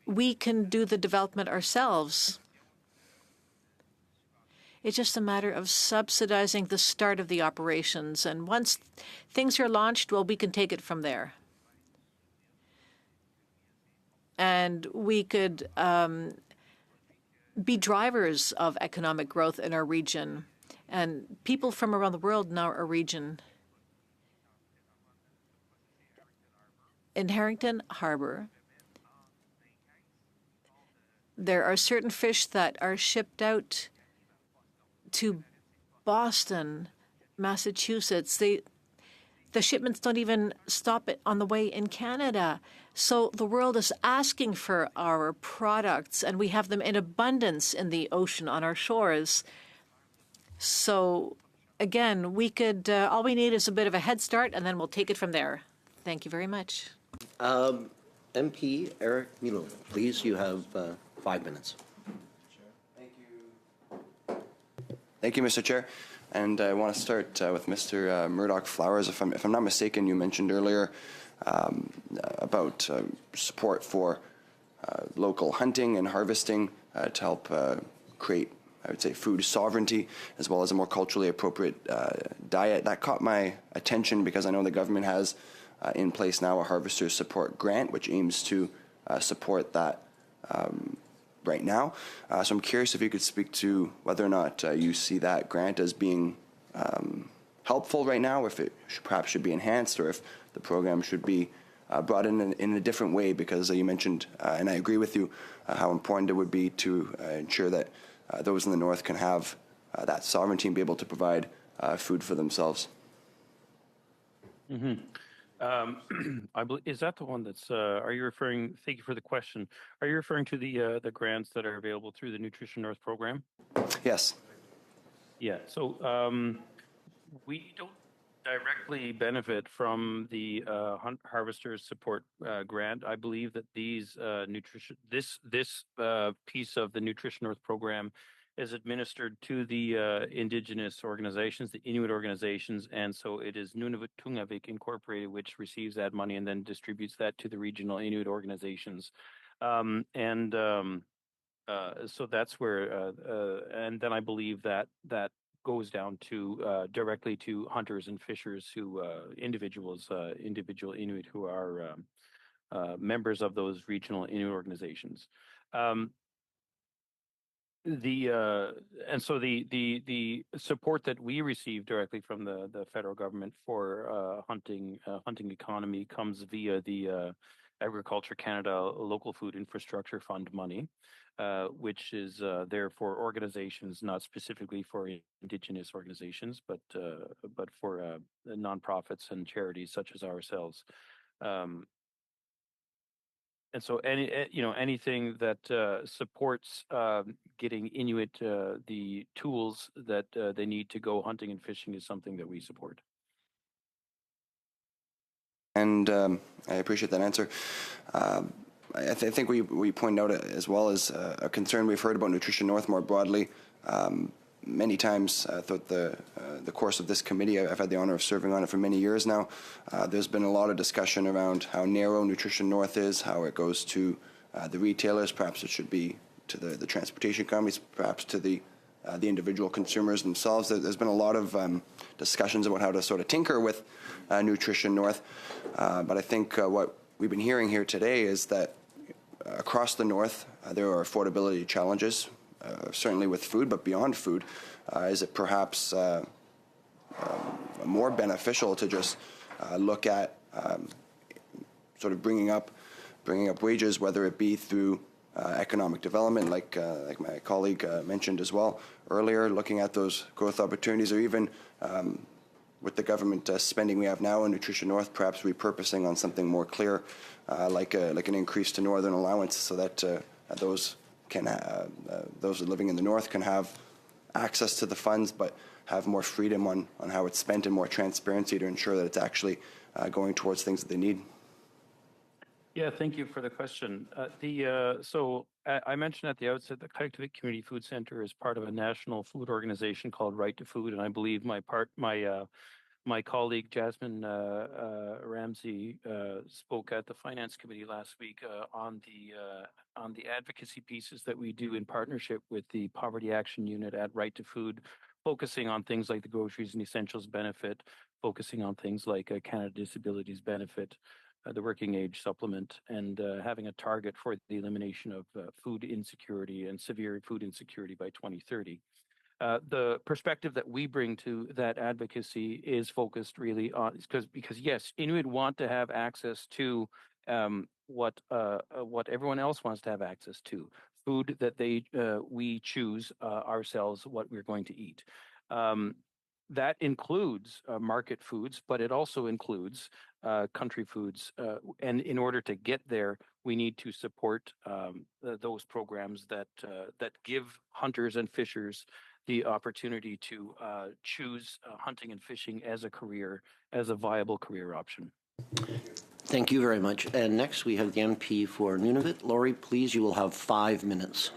S6: we can do the development ourselves. It's just a matter of subsidizing the start of the operations, and once things are launched, well, we can take it from there. And we could be drivers of economic growth in our region. And people from around the world in our region. In Harrington Harbor, there are certain fish that are shipped out to Boston, Massachusetts. The shipments don't even stop it on the way in Canada. So the world is asking for our products, and we have them in abundance in the ocean on our shores. So, again, we could, all we need is a bit of a head start, and then we'll take it from there. Thank you very much.
S1: MP Eric Milo, please, you have 5 minutes.
S12: Thank you, Mr. Chair. And I want to start with Mr. Murdoch-Flowers. If I'm not mistaken, you mentioned earlier about support for local hunting and harvesting to help create, I would say, food sovereignty, as well as a more culturally appropriate diet. That caught my attention because I know the government has in place now a Harvesters Support Grant, which aims to support that right now. So I'm curious if you could speak to whether or not you see that grant as being helpful right now, if it perhaps should be enhanced, or if the program should be brought in a different way, because you mentioned, and I agree with you, how important it would be to ensure that those in the north can have that sovereignty and be able to provide food for themselves.
S4: Mm-hmm. I believe, is that the one that's, are you referring, thank you for the question, are you referring to the grants that are available through the Nutrition North program?
S12: Yes.
S4: Yeah, so we don't directly benefit from the Harvesters Support Grant. I believe that these this piece of the Nutrition North program is administered to the indigenous organizations, the Inuit organizations, and so it is Nunavut Tungavik Incorporated which receives that money and then distributes that to the regional Inuit organizations. So that's where, and then I believe that goes down to directly to hunters and fishers who individual Inuit who are members of those regional Inuit organizations. And so the support that we receive directly from the federal government for hunting economy comes via the Agriculture Canada Local Food Infrastructure Fund money, which is there for organizations, not specifically for Indigenous organizations, but for nonprofits and charities such as ourselves. And so anything that supports getting Inuit the tools that they need to go hunting and fishing is something that we support.
S12: And I appreciate that answer. I think we point out as well as a concern we've heard about Nutrition North more broadly. Many times throughout the course of this committee, I've had the honor of serving on it for many years now. There's been a lot of discussion around how narrow Nutrition North is, how it goes to the retailers. Perhaps it should be to the transportation companies, perhaps to the individual consumers themselves. There's been a lot of discussions about how to sort of tinker with Nutrition North. But I think what we've been hearing here today is that across the north, there are affordability challenges, certainly with food, but beyond food. Is it perhaps more beneficial to just look at sort of bringing up wages, whether it be through economic development, like my colleague mentioned as well earlier, looking at those growth opportunities, or even with the government spending we have now in Nutrition North, perhaps repurposing on something more clear, like an increase to Northern Allowance, so that those living in the North can have access to the funds, but have more freedom on how it's spent and more transparency to ensure that it's actually going towards things that they need.
S4: Yeah, thank you for the question. I mentioned at the outset that Kayak Community Food Center is part of a national food organization called Right to Food, and I believe my colleague Jasmine Ramsey spoke at the Finance Committee last week on the advocacy pieces that we do in partnership with the Poverty Action Unit at Right to Food, focusing on things like the Groceries and Essentials Benefit, focusing on things like Canada Disabilities Benefit, the Working Age Supplement, and having a target for the elimination of food insecurity and severe food insecurity by 2030. The perspective that we bring to that advocacy is focused really on because yes, Inuit want to have access to what everyone else wants to have access to, food that we choose ourselves what we're going to eat. That includes market foods, but it also includes country foods. And in order to get there, we need to support those programs that give hunters and fishers the opportunity to choose hunting and fishing as a career, as a viable career option.
S1: Thank you very much. And next we have the MP for Nunavut. Laurie, please, you will have 5 minutes.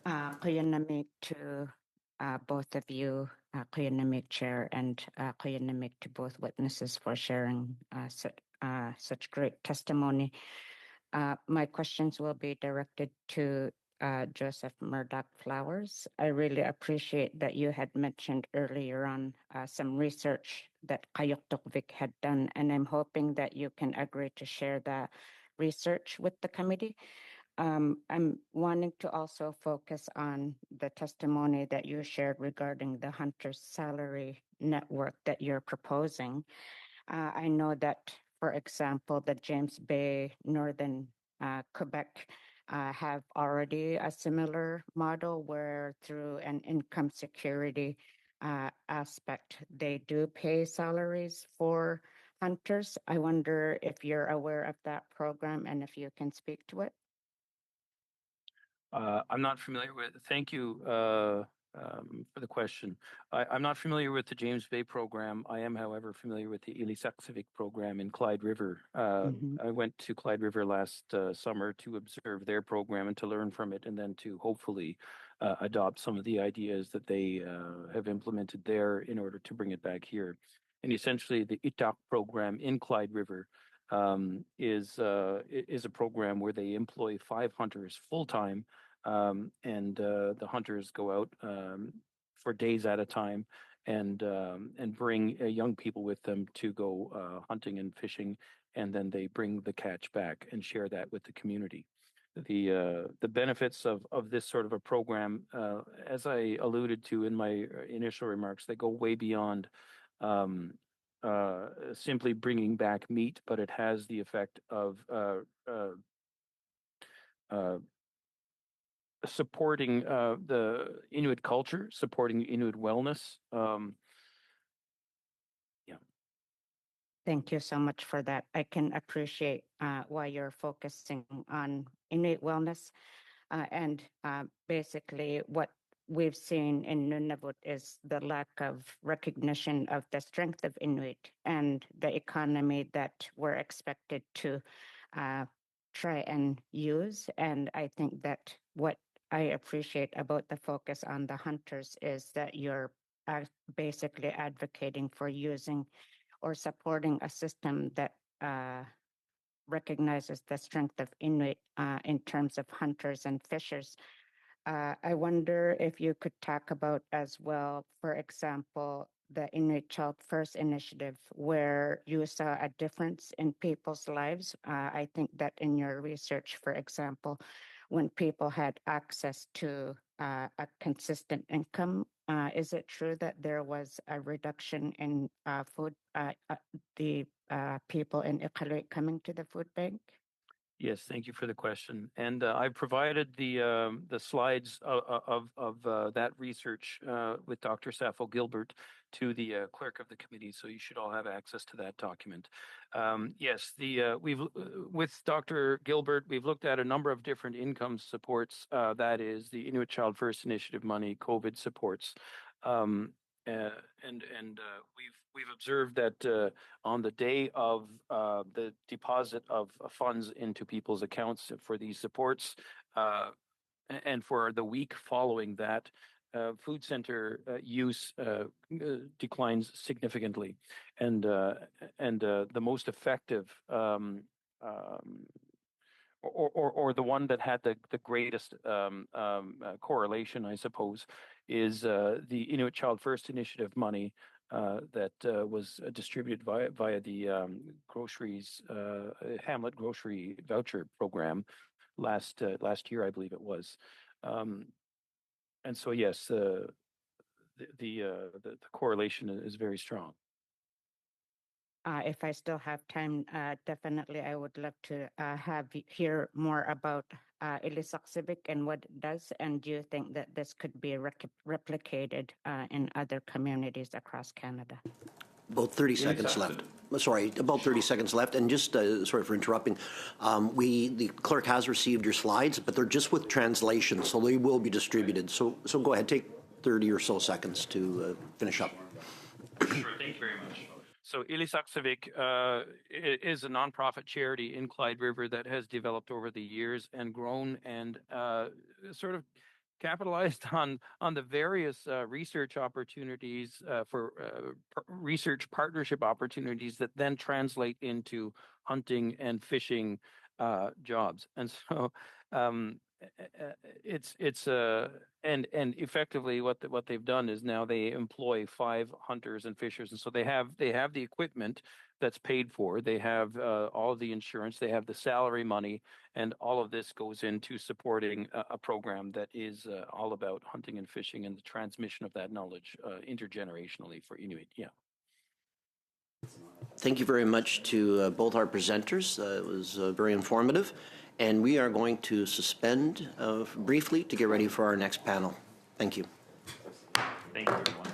S13: Kuyanamik to both of you, Kuyanamik Chair, and Kuyanamik to both witnesses for sharing such great testimony. My questions will be directed to Joseph Murdoch Flowers. I really appreciate that you had mentioned earlier on some research that Qayuqtuqvik had done, and I'm hoping that you can agree to share that research with the committee. I'm wanting to also focus on the testimony that you shared regarding the Hunter's Salary Network that you're proposing. I know that, for example, the James Bay, Northern Quebec have already a similar model where through an income security aspect, they do pay salaries for hunters. I wonder if you're aware of that program and if you can speak to it.
S4: I'm not familiar with. Thank you for the question. I'm not familiar with the James Bay program. I am, however, familiar with the Ilisaksivik program in Clyde River. I went to Clyde River last summer to observe their program and to learn from it, and then to hopefully adopt some of the ideas that they have implemented there in order to bring it back here. And essentially, the Itak program in Clyde River is a program where they employ 5 hunters full time, and the hunters go out for days at a time and bring young people with them to go hunting and fishing, and then they bring the catch back and share that with the community. The benefits of this sort of a program, as I alluded to in my initial remarks, they go way beyond simply bringing back meat, but it has the effect of supporting the Inuit culture, supporting Inuit wellness.
S13: Thank you so much for that. I can appreciate why you're focusing on Inuit wellness. And basically what we've seen in Nunavut is the lack of recognition of the strength of Inuit and the economy that we're expected to try and use. And I think that what I appreciate about the focus on the hunters is that you're basically advocating for using or supporting a system that recognizes the strength of Inuit in terms of hunters and fishers. I wonder if you could talk about as well, for example, the Inuit Child First initiative, where you saw a difference in people's lives. I think that in your research, for example, when people had access to a consistent income, is it true that there was a reduction in food, the people in Iqaluit coming to the food bank?
S4: Yes, thank you for the question. And I provided the slides of that research with Dr. Sappho Gilbert to the clerk of the committee, so you should all have access to that document. Yes, we've with Dr. Gilbert, we've looked at a number of different income supports. That is the Inuit Child First Initiative money, COVID supports. We've observed that on the day of the deposit of funds into people's accounts for these supports, and for the week following that, food center use declines significantly, and the most effective or the one that had the greatest correlation, I suppose, is the Inuit Child First Initiative money that was distributed via the groceries Hamlet Grocery Voucher Program last year, I believe it was. And so yes, the correlation is very strong.
S13: If I still have time, definitely I would love to hear more about Ilisak Civic and what it does. And do you think that this could be replicated in other communities across Canada?
S1: About 30 seconds left. Sorry, about 30 seconds left. And just, sorry for interrupting, the clerk has received your slides, but they're just with translation, so they will be distributed. So go ahead, take 30 or so seconds to finish up.
S4: Sure, thank you very much. So Ilisak Civic is a nonprofit charity in Clyde River that has developed over the years and grown and sort of capitalized on the various research opportunities for research partnership opportunities that then translate into hunting and fishing jobs. And so and effectively what they've done is now they employ 5 hunters and fishers, and so they have the equipment that's paid for, they have all of the insurance, they have the salary money, and all of this goes into supporting a program that is all about hunting and fishing and the transmission of that knowledge intergenerationally for Inuit. Yeah.
S1: Thank you very much to both our presenters. It was very informative. And we are going to suspend briefly to get ready for our next panel. Thank you.
S4: Thank you, everyone.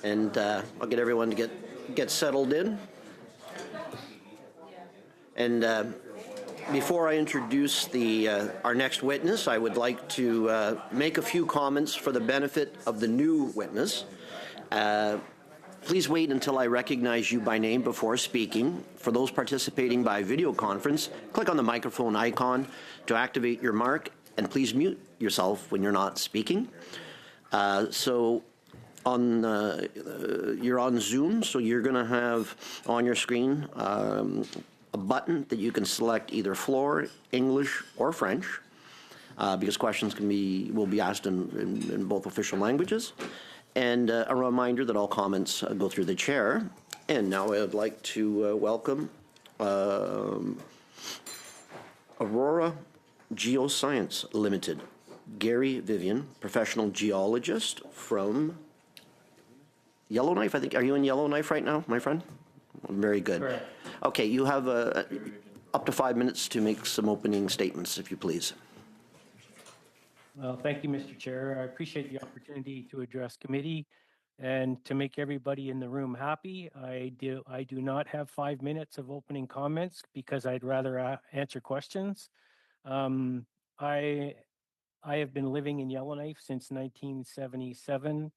S1: And I'll get everyone to get settled in. And before I introduce our next witness, I would like to make a few comments for the benefit of the new witness. Please wait until I recognize you by name before speaking. For those participating by video conference, click on the microphone icon to activate your mark, and please mute yourself when you're not speaking. You're on Zoom, so you're going to have on your screen a button that you can select either floor, English, or French, because questions will be asked in both official languages. And a reminder that all comments go through the chair. And now I would like to welcome Aurora Geoscience Limited, Gary Vivian, professional geologist from Yellowknife, I think. Are you in Yellowknife right now, my friend? Very good.
S14: Correct.
S1: Okay, you have up to 5 minutes to make some opening statements, if you please.
S14: Well, thank you, Mr. Chair. I appreciate the opportunity to address committee and to make everybody in the room happy. I do not have 5 minutes of opening comments because I'd rather answer questions. I have been living in Yellowknife since 1977.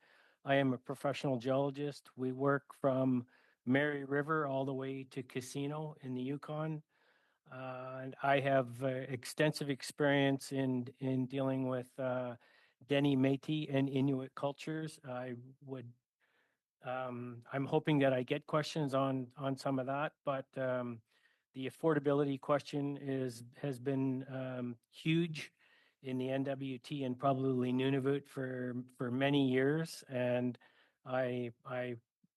S14: I am a professional geologist. We work from Mary River all the way to Casino in the Yukon. And I have extensive experience in dealing with Dene, Métis, and Inuit cultures. I'm hoping that I get questions on some of that, but the affordability question has been huge in the NWT and probably Nunavut for many years, and I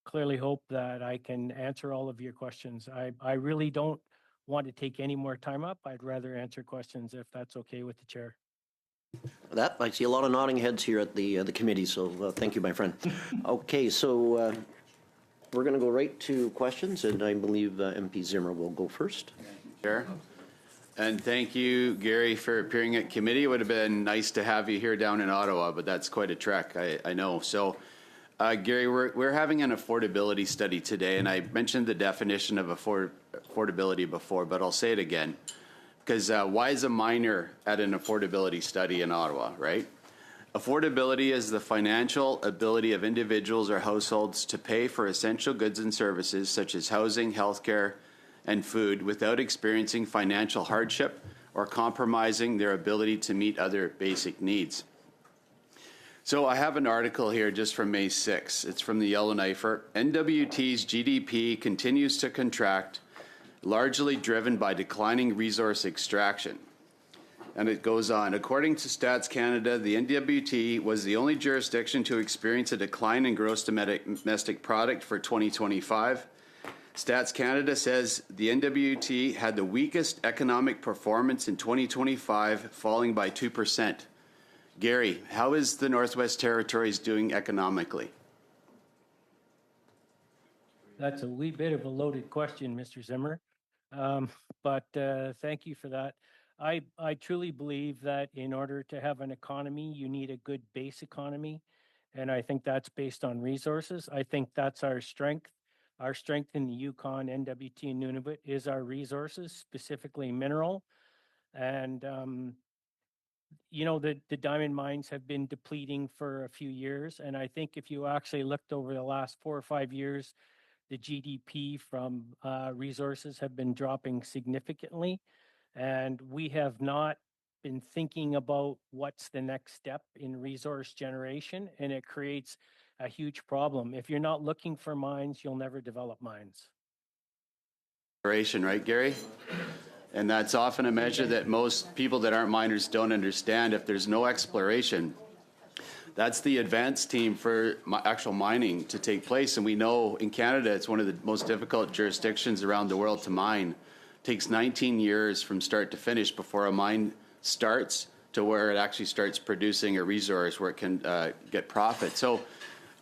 S14: clearly hope that I can answer all of your questions. I really don't want to take any more time up. I'd rather answer questions if that's okay with the chair.
S1: I see a lot of nodding heads here at the committee, so thank you, my friend. Okay, so we're going to go right to questions, and I believe MP Zimmer will go first.
S7: Chair. And thank you, Gary, for appearing at committee. It would have been nice to have you here down in Ottawa, but that's quite a trek, I know. So, Gary, we're having an affordability study today, and I mentioned the definition of affordability before, but I'll say it again. Because why is a miner at an affordability study in Ottawa, right? Affordability is the financial ability of individuals or households to pay for essential goods and services such as housing, healthcare, and food without experiencing financial hardship or compromising their ability to meet other basic needs. So I have an article here just from May 6. It's from the Yellowknifer. NWT's GDP continues to contract, largely driven by declining resource extraction. And it goes on. According to Stats Canada, the NWT was the only jurisdiction to experience a decline in gross domestic product for 2025. Stats Canada says the NWT had the weakest economic performance in 2025, falling by 2%. Gary, how is the Northwest Territories doing economically?
S14: That's a wee bit of a loaded question, Mr. Zimmer, but thank you for that. I truly believe that in order to have an economy, you need a good base economy, and I think that's based on resources. I think that's our strength. Our strength in the Yukon, NWT, and Nunavut is our resources, specifically mineral. And, you know, the diamond mines have been depleting for a few years. And I think if you actually looked over the last 4 or 5 years, the GDP from resources have been dropping significantly. And we have not been thinking about what's the next step in resource generation, and it creates a huge problem. If you're not looking for mines, you'll never develop mines.
S7: Right, Gary? And that's often a measure that most people that aren't miners don't understand. If there's no exploration, that's the advanced team for actual mining to take place. And we know in Canada, it's one of the most difficult jurisdictions around the world to mine. It takes 19 years from start to finish before a mine starts to where it actually starts producing a resource where it can get profit. So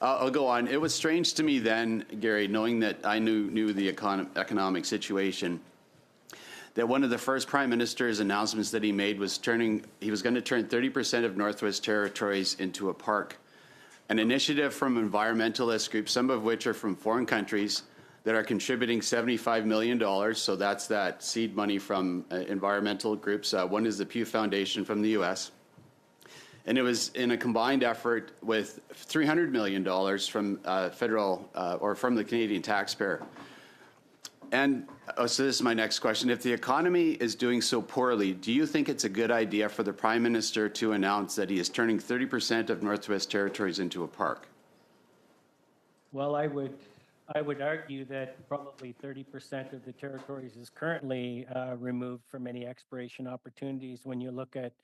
S7: I'll go on. It was strange to me then, Gary, knowing that I knew the economic situation, that one of the first Prime Minister's announcements that he made was he was going to turn 30% of Northwest Territories into a park. an initiative from environmentalist groups, some of which are from foreign countries, that are contributing $75 million. So that's that seed money from environmental groups. One is the Pew Foundation from the U.S. And it was in a combined effort with $300 million from federal or from the Canadian taxpayer. And so this is my next question. If the economy is doing so poorly, do you think it's a good idea for the Prime Minister to announce that he is turning 30% of Northwest Territories into a park?
S14: Well, I would argue that probably 30% of the territories is currently removed from any exploration opportunities when you look at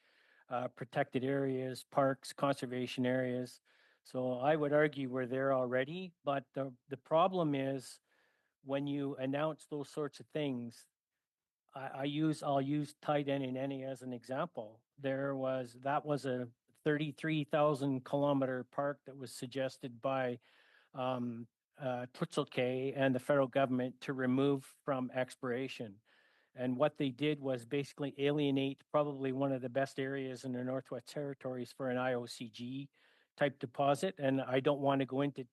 S14: protected areas, parks, conservation areas. So I would argue we're there already, but the problem is when you announce those sorts of things, I'll use Tyendinané as an example. That was a 33,000 kilometer park that was suggested by Twitzil Kay and the federal government to remove from exploration. And what they did was basically alienate probably one of the best areas in the Northwest Territories for an IOCG type deposit. And I don't want to go into.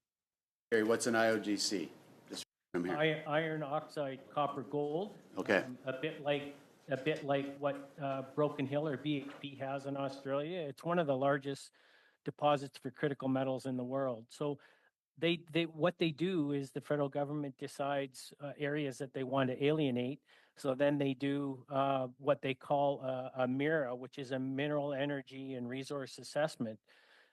S7: Gary, what's an IOGC? Just from here.
S14: Iron oxide, copper, gold.
S7: Okay.
S14: A bit like what Broken Hill or BHP has in Australia. It's one of the largest deposits for critical metals in the world. So what they do is the federal government decides areas that they want to alienate. So then they do what they call a MIRA, which is a mineral energy and resource assessment.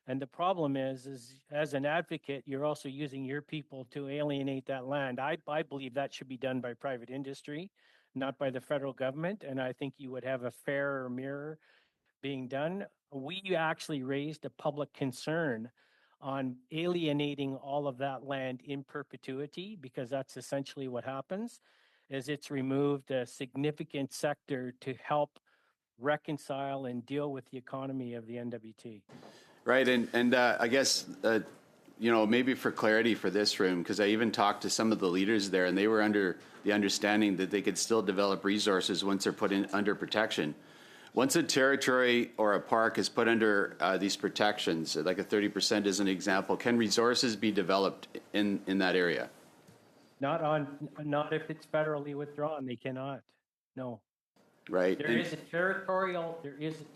S14: And the problem is as an advocate, you're also using your people to alienate that land. I believe that should be done by private industry, not by the federal government. And I think you would have a fairer mirror being done. We actually raised a public concern on alienating all of that land in perpetuity, because that's essentially what happens, is it's removed a significant sector to help reconcile and deal with the economy of the NWT.
S7: Right, and I guess, maybe for clarity for this room, because I even talked to some of the leaders there, and they were under the understanding that they could still develop resources once they're put under protection. Once a territory or a park is put under these protections, like a 30% is an example, can resources be developed in that area?
S14: Not if it's federally withdrawn. They cannot. No.
S7: Right.
S14: There is a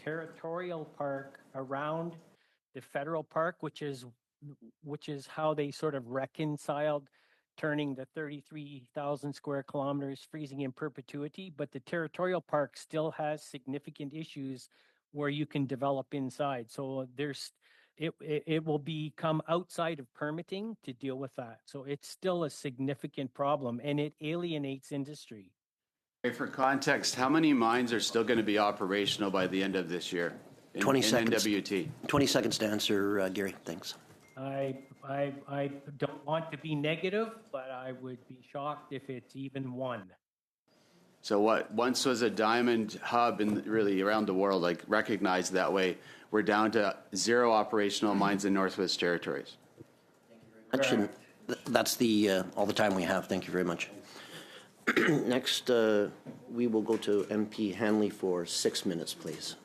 S14: territorial park around the federal park, which is how they sort of reconciled turning the 33,000 square kilometers freezing in perpetuity. But the territorial park still has significant issues where you can develop inside. So it will become outside of permitting to deal with that. So it's still a significant problem, and it alienates industry.
S7: For context, how many mines are still going to be operational by the end of this year?
S1: 20 seconds.
S7: NWT.
S1: 20 seconds to answer, Gary. Thanks.
S14: I don't want to be negative, but I would be shocked if it's even one.
S7: So what once was a diamond hub really around the world, like recognized that way, we're down to 0 operational mines in Northwest Territories.
S1: Actually, that's all the time we have. Thank you very much. Next, we will go to MP Hanley for 6 minutes, please.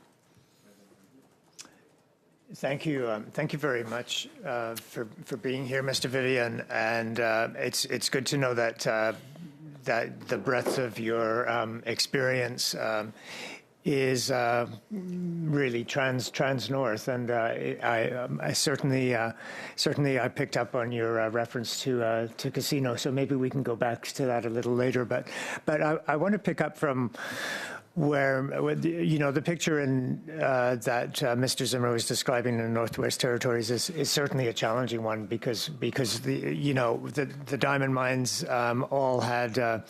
S2: Thank you very much for being here, Mr. Vivian. And it's good to know that the breadth of your experience is really trans-north, and I certainly I picked up on your reference to casino. So maybe we can go back to that a little later. But I want to pick up from where the picture that Mr. Zimmer was describing in the Northwest Territories is certainly a challenging one because the diamond mines all had a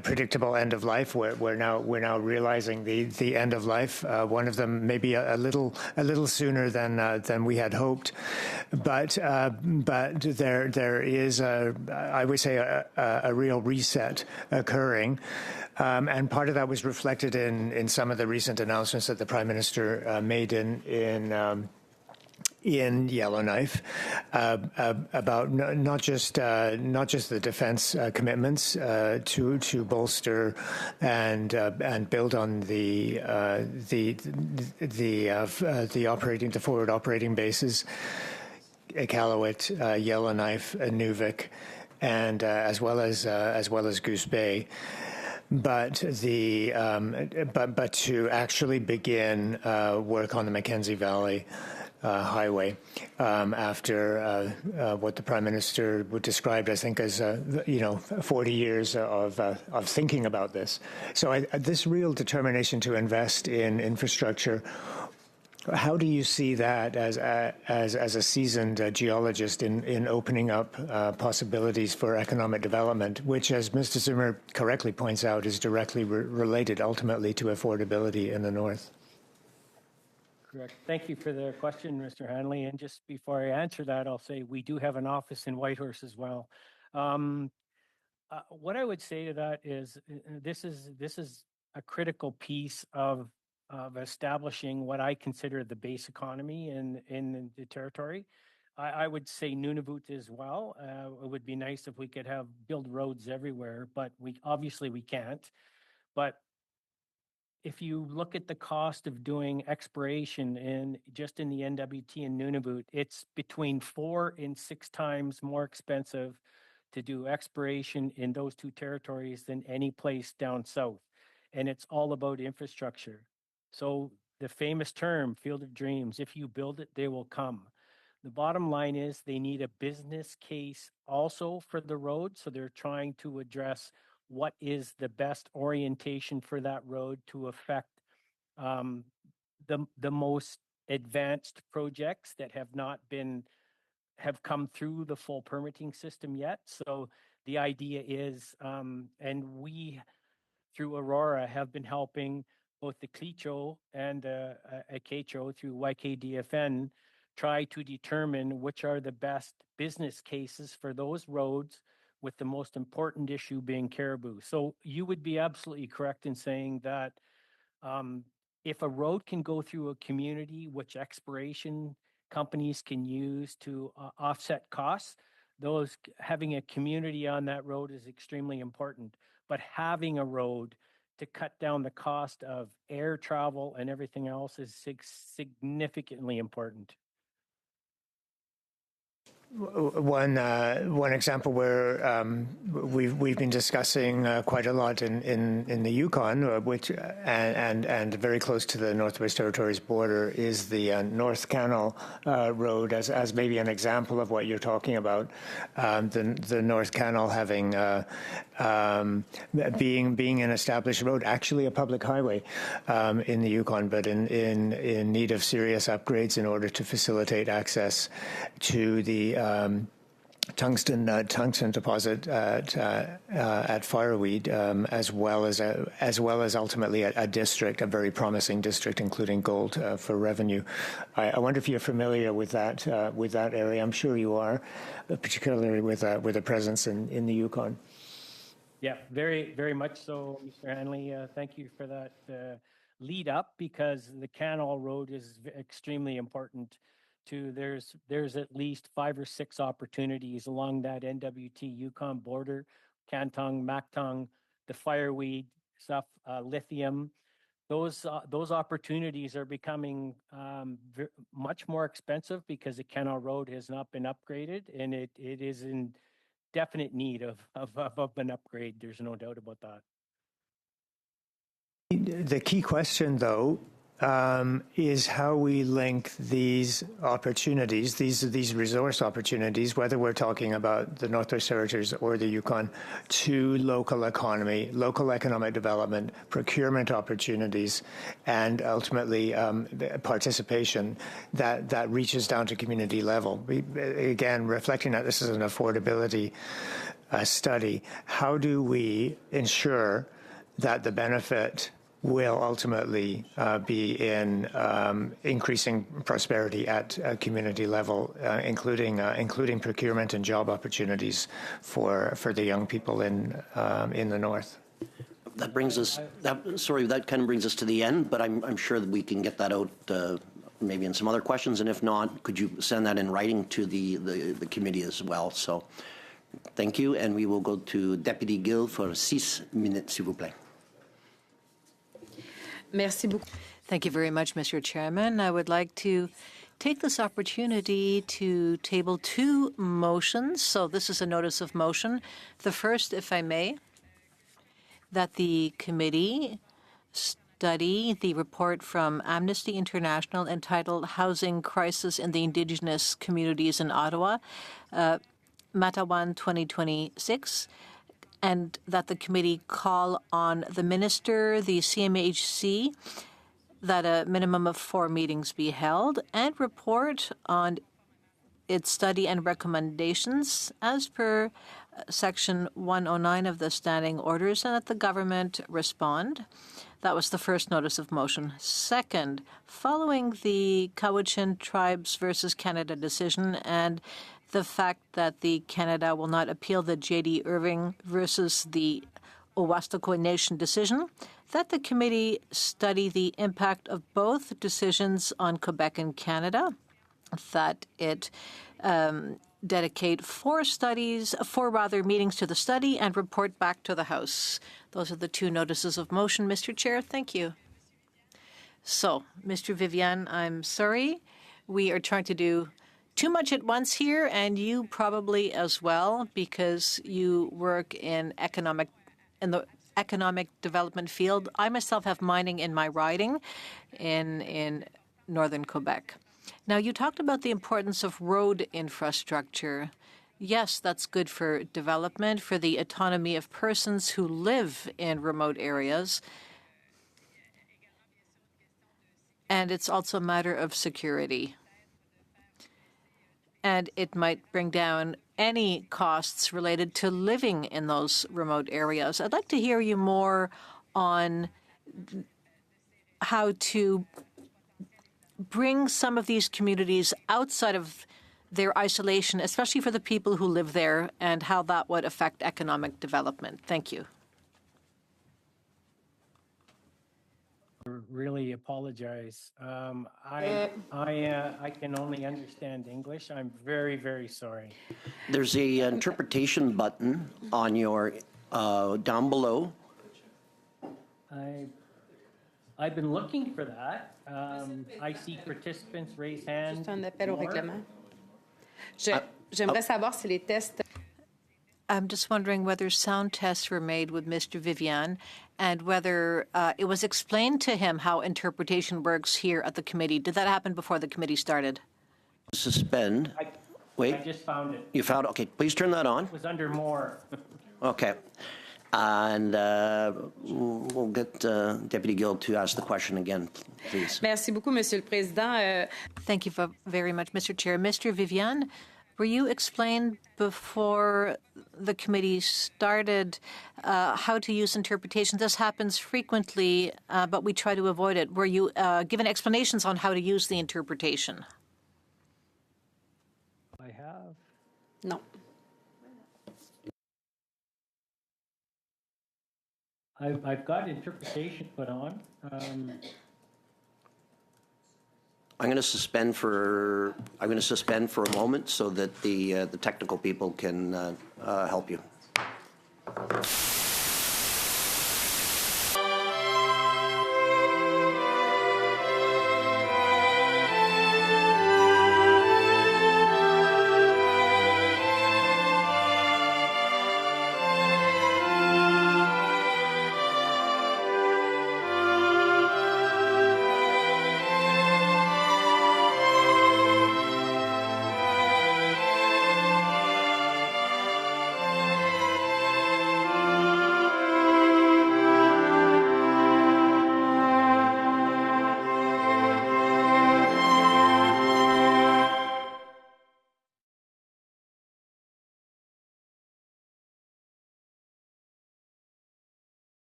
S2: predictable end of life. We're now realizing the end of life. One of them maybe a little sooner than we had hoped, but there is I would say a real reset occurring. And part of that was reflected in some of the recent announcements that the Prime Minister made in Yellowknife about not just the defense commitments to bolster and build on the forward operating bases. Iqaluit, Yellowknife, Inuvik, and as well as Goose Bay. But to actually begin work on the Mackenzie Valley Highway after what the Prime Minister would describe, I think, as 40 years of thinking about this. So this real determination to invest in infrastructure. How do you see that as a seasoned geologist in opening up possibilities for economic development, which, as Mr. Zimmer correctly points out, is directly related ultimately to affordability in the north?
S14: Correct. Thank you for the question, Mr. Hanley. And just before I answer that, I'll say we do have an office in Whitehorse as well. What I would say to that is this is a critical piece of establishing what I consider the base economy in the territory. I would say Nunavut as well. It would be nice if we could build roads everywhere, but we can't. But if you look at the cost of doing exploration just in the NWT in Nunavut, it's between 4 and 6 times more expensive to do exploration in those two territories than any place down south. And it's all about infrastructure. So the famous term, Field of Dreams, if you build it, they will come. The bottom line is they need a business case also for the road. So they're trying to address what is the best orientation for that road to affect the most advanced projects that have come through the full permitting system yet. So the idea is, and we through Aurora have been helping both the Clecho and Akecho through YKDFN try to determine which are the best business cases for those roads, with the most important issue being caribou. So you would be absolutely correct in saying that if a road can go through a community, which exploration companies can use to offset costs, having a community on that road is extremely important. But having a road to cut down the cost of air travel and everything else is significantly important.
S2: One example where we've been discussing quite a lot in the Yukon, which and very close to the Northwest Territories border, is the North Canal Road as maybe an example of what you're talking about. The North Canal having being an established road, actually a public highway in the Yukon, but in need of serious upgrades in order to facilitate access to the tungsten deposit at Fireweed, as well as ultimately a district, a very promising district, including gold for revenue. I wonder if you're familiar with that area. I'm sure you are, particularly with a presence in the Yukon.
S14: Yeah, very, very much so, Mr. Hanley. Thank you for that lead up, because the Canal Road is extremely important. There's at least 5 or 6 opportunities along that NWT Yukon border, Kantong, Mactung, the Fireweed stuff, lithium. Those opportunities are becoming much more expensive because the Canal Road has not been upgraded, and it is in definite need of an upgrade. There's no doubt about that.
S2: The key question, though, is how we link these opportunities, these resource opportunities, whether we're talking about the Northwest Territories or the Yukon, to local economy, local economic development, procurement opportunities, and ultimately participation that reaches down to community level. Again, reflecting that this is an affordability study, how do we ensure that the benefit will ultimately be in increasing prosperity at a community level, including procurement and job opportunities for the young people in the north.
S1: That brings us. That kind of brings us to the end. But I'm sure that we can get that out maybe in some other questions, and if not, could you send that in writing to the committee as well? So, thank you, and we will go to Deputy Gill for 6 minutes, s'il vous plaît.
S6: Merci beaucoup. Thank you very much, Mr. Chairman. I would like to take this opportunity to table two motions. So this is a notice of motion. The first, if I may, that the committee study the report from Amnesty International entitled Housing Crisis in the Indigenous Communities in Ottawa, Matawan 2026, and that the committee call on the minister, the CMHC, that a minimum of 4 meetings be held, and report on its study and recommendations as per Section 109 of the Standing Orders, and that the government respond. That was the first notice of motion. Second, following the Cowichan Tribes versus Canada decision and the fact that the Canada will not appeal the J.D. Irving versus the Owasco Nation decision, that the committee study the impact of both decisions on Quebec and Canada, that it dedicate 4 meetings to the study and report back to the House. Those are the 2 notices of motion, Mr. Chair. Thank you. So, Mr. Vivian, I'm sorry. We are trying to do too much at once here, and you probably as well, because you work in the economic development field. I myself have mining in my riding in northern Quebec. Now, you talked about the importance of road infrastructure. Yes, that's good for development, for the autonomy of persons who live in remote areas. And it's also a matter of security. And it might bring down any costs related to living in those remote areas. I'd like to hear you more on how to bring some of these communities outside of their isolation, especially for the people who live there, and how that would affect economic development. Thank you.
S14: Really apologize. I can only understand English. I'm very, very sorry.
S1: There's a interpretation button on your down below.
S14: I've been looking for that. I see participants raise hands.
S11: Juste un appel au règlement. J'aimerais savoir si les tests.
S6: I'm just wondering whether sound tests were made with Mr. Vivian and whether it was explained to him how interpretation works here at the committee. Did that happen before the committee started?
S1: Suspend. Wait.
S14: I just found it.
S1: You found it? Okay, please turn that on.
S14: It was under more.
S1: Okay. And we'll get Deputy Gill to ask the question again, please.
S11: Merci beaucoup, Monsieur le Président.
S6: Thank you very much, Mr. Chair. Mr. Vivian, were you explained before the committee started how to use interpretation? This happens frequently, but we try to avoid it. Were you given explanations on how to use the interpretation?
S14: I have.
S11: No.
S14: I've got interpretation put on.
S1: I'm going to suspend for a moment so that the technical people can help you.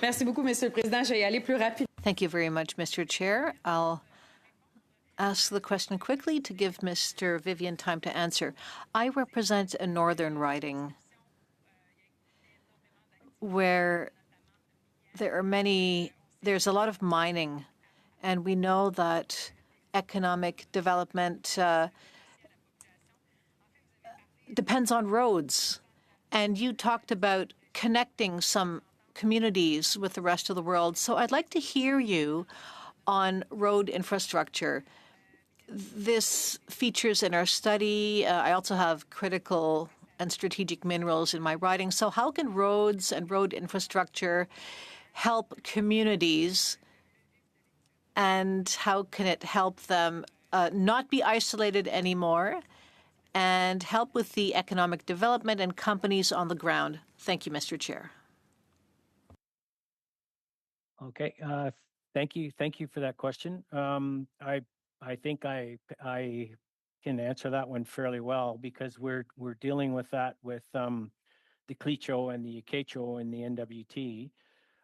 S11: Merci beaucoup, Monsieur le Président. Je vais y aller plus rapide.
S6: Thank you very much, Mr. Chair. I'll ask the question quickly to give Mr. Vivian time to answer. I represent a northern riding where there's a lot of mining, and we know that economic development depends on roads. And you talked about connecting some communities with the rest of the world. So I'd like to hear you on road infrastructure. This features in our study. I also have critical and strategic minerals in my writing. So how can roads and road infrastructure help communities, and how can it help them not be isolated anymore and help with the economic development and companies on the ground? Thank you, Mr. Chair.
S14: Okay, thank you for that question. I think I can answer that one fairly well, because we're dealing with that with the Clecho and the Akecho and the NWT.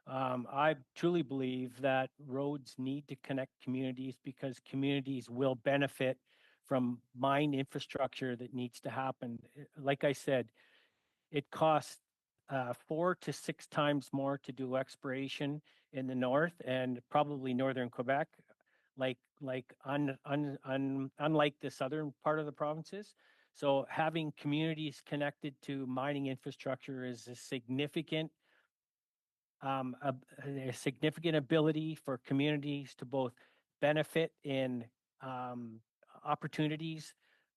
S14: I truly believe that roads need to connect communities, because communities will benefit from mine infrastructure that needs to happen. Like I said, it costs 4 to 6 times more to do exploration in the north and probably northern Quebec, unlike the southern part of the provinces. So having communities connected to mining infrastructure is a significant ability for communities to both benefit in opportunities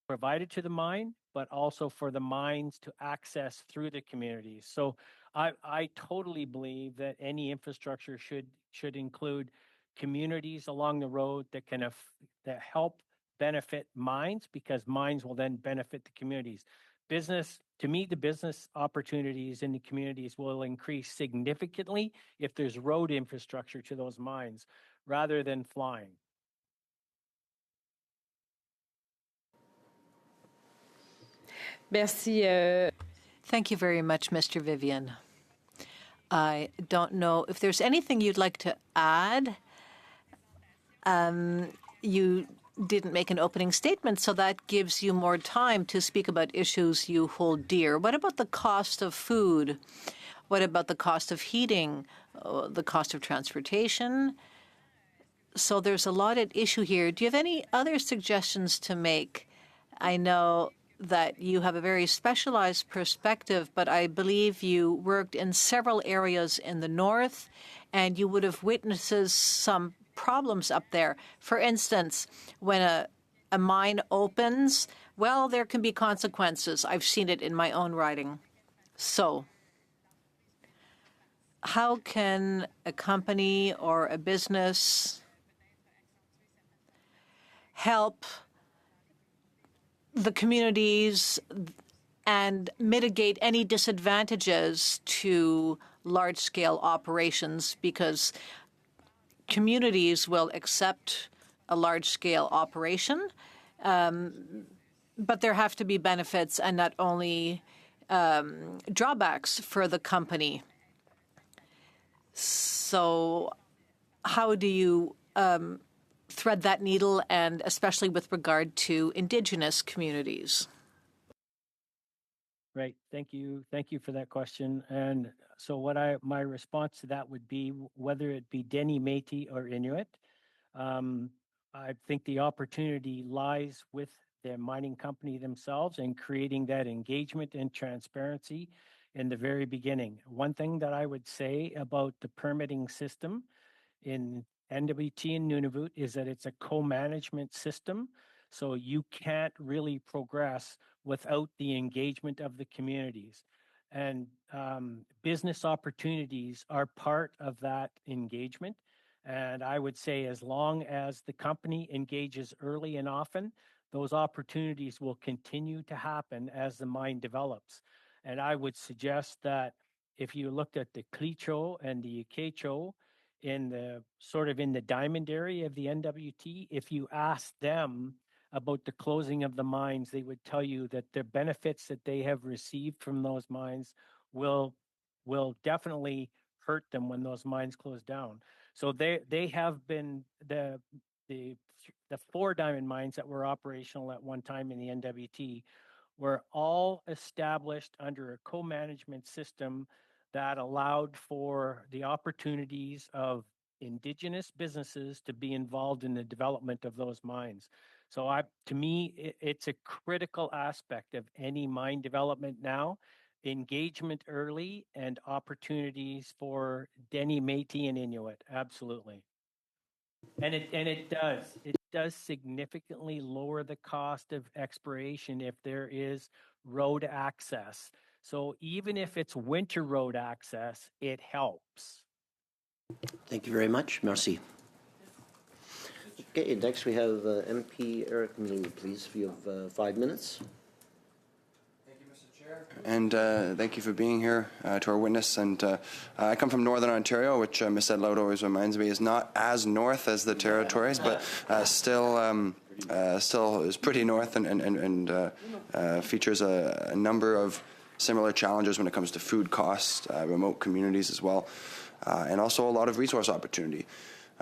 S14: provided to the mine, but also for the mines to access through the communities. So I totally believe that any infrastructure should include communities along the road that that help benefit mines, because mines will then benefit the communities. To me, the business opportunities in the communities will increase significantly if there's road infrastructure to those mines rather than flying.
S11: Merci.
S6: Thank you very much, Mr. Vivian. I don't know if there's anything you'd like to add. You didn't make an opening statement, so that gives you more time to speak about issues you hold dear. What about the cost of food? What about the cost of heating, the cost of transportation? So there's a lot at issue here. Do you have any other suggestions to make? I know that you have a very specialized perspective, but I believe you worked in several areas in the north, and you would have witnessed some problems up there. For instance, when a mine opens, well, there can be consequences. I've seen it in my own writing. So how can a company or a business help the communities and mitigate any disadvantages to large-scale operations? Because communities will accept a large-scale operation, but there have to be benefits and not only drawbacks for the company. So how do you thread that needle, and especially with regard to Indigenous communities?
S14: Right. Thank you for that question. And so my response to that would be, whether it be Dene, Métis, or Inuit, I think the opportunity lies with the mining company themselves and creating that engagement and transparency in the very beginning. One thing that I would say about the permitting system in NWT and Nunavut is that it's a co-management system. So you can't really progress without the engagement of the communities. And business opportunities are part of that engagement. And I would say, as long as the company engages early and often, those opportunities will continue to happen as the mine develops. And I would suggest that if you looked at the Clecho and the Akecho in the diamond area of the NWT, if you ask them about the closing of the mines, they would tell you that the benefits that they have received from those mines will definitely hurt them when those mines close down. So they have been the 4 diamond mines that were operational at one time in the NWT were all established under a co-management system that allowed for the opportunities of Indigenous businesses to be involved in the development of those mines. So to me, it's a critical aspect of any mine development now, engagement early and opportunities for Dene, Métis, and Inuit. Absolutely. And it does significantly lower the cost of exploration if there is road access. So even if it's winter road access, it helps.
S1: Thank you very much. Merci. Okay, next we have MP Eric Milou, please, if you have 5 minutes.
S12: And thank you for being here to our witness. And I come from Northern Ontario, which Ms. Edloud always reminds me is not as north as the territories, but still is pretty north and features a number of similar challenges when it comes to food costs, remote communities as well, and also a lot of resource opportunity.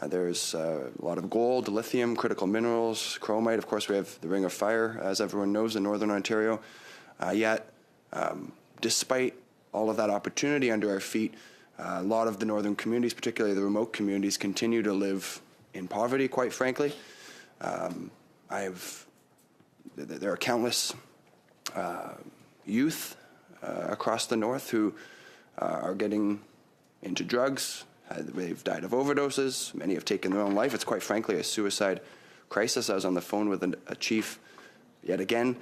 S12: There's a lot of gold, lithium, critical minerals, chromite. Of course, we have the Ring of Fire, as everyone knows, in Northern Ontario. Yet, despite all of that opportunity under our feet, a lot of the northern communities, particularly the remote communities, continue to live in poverty, quite frankly. There are countless youth across the north who are getting into drugs. They've died of overdoses. Many have taken their own life. It's quite frankly a suicide crisis. I was on the phone with a chief yet again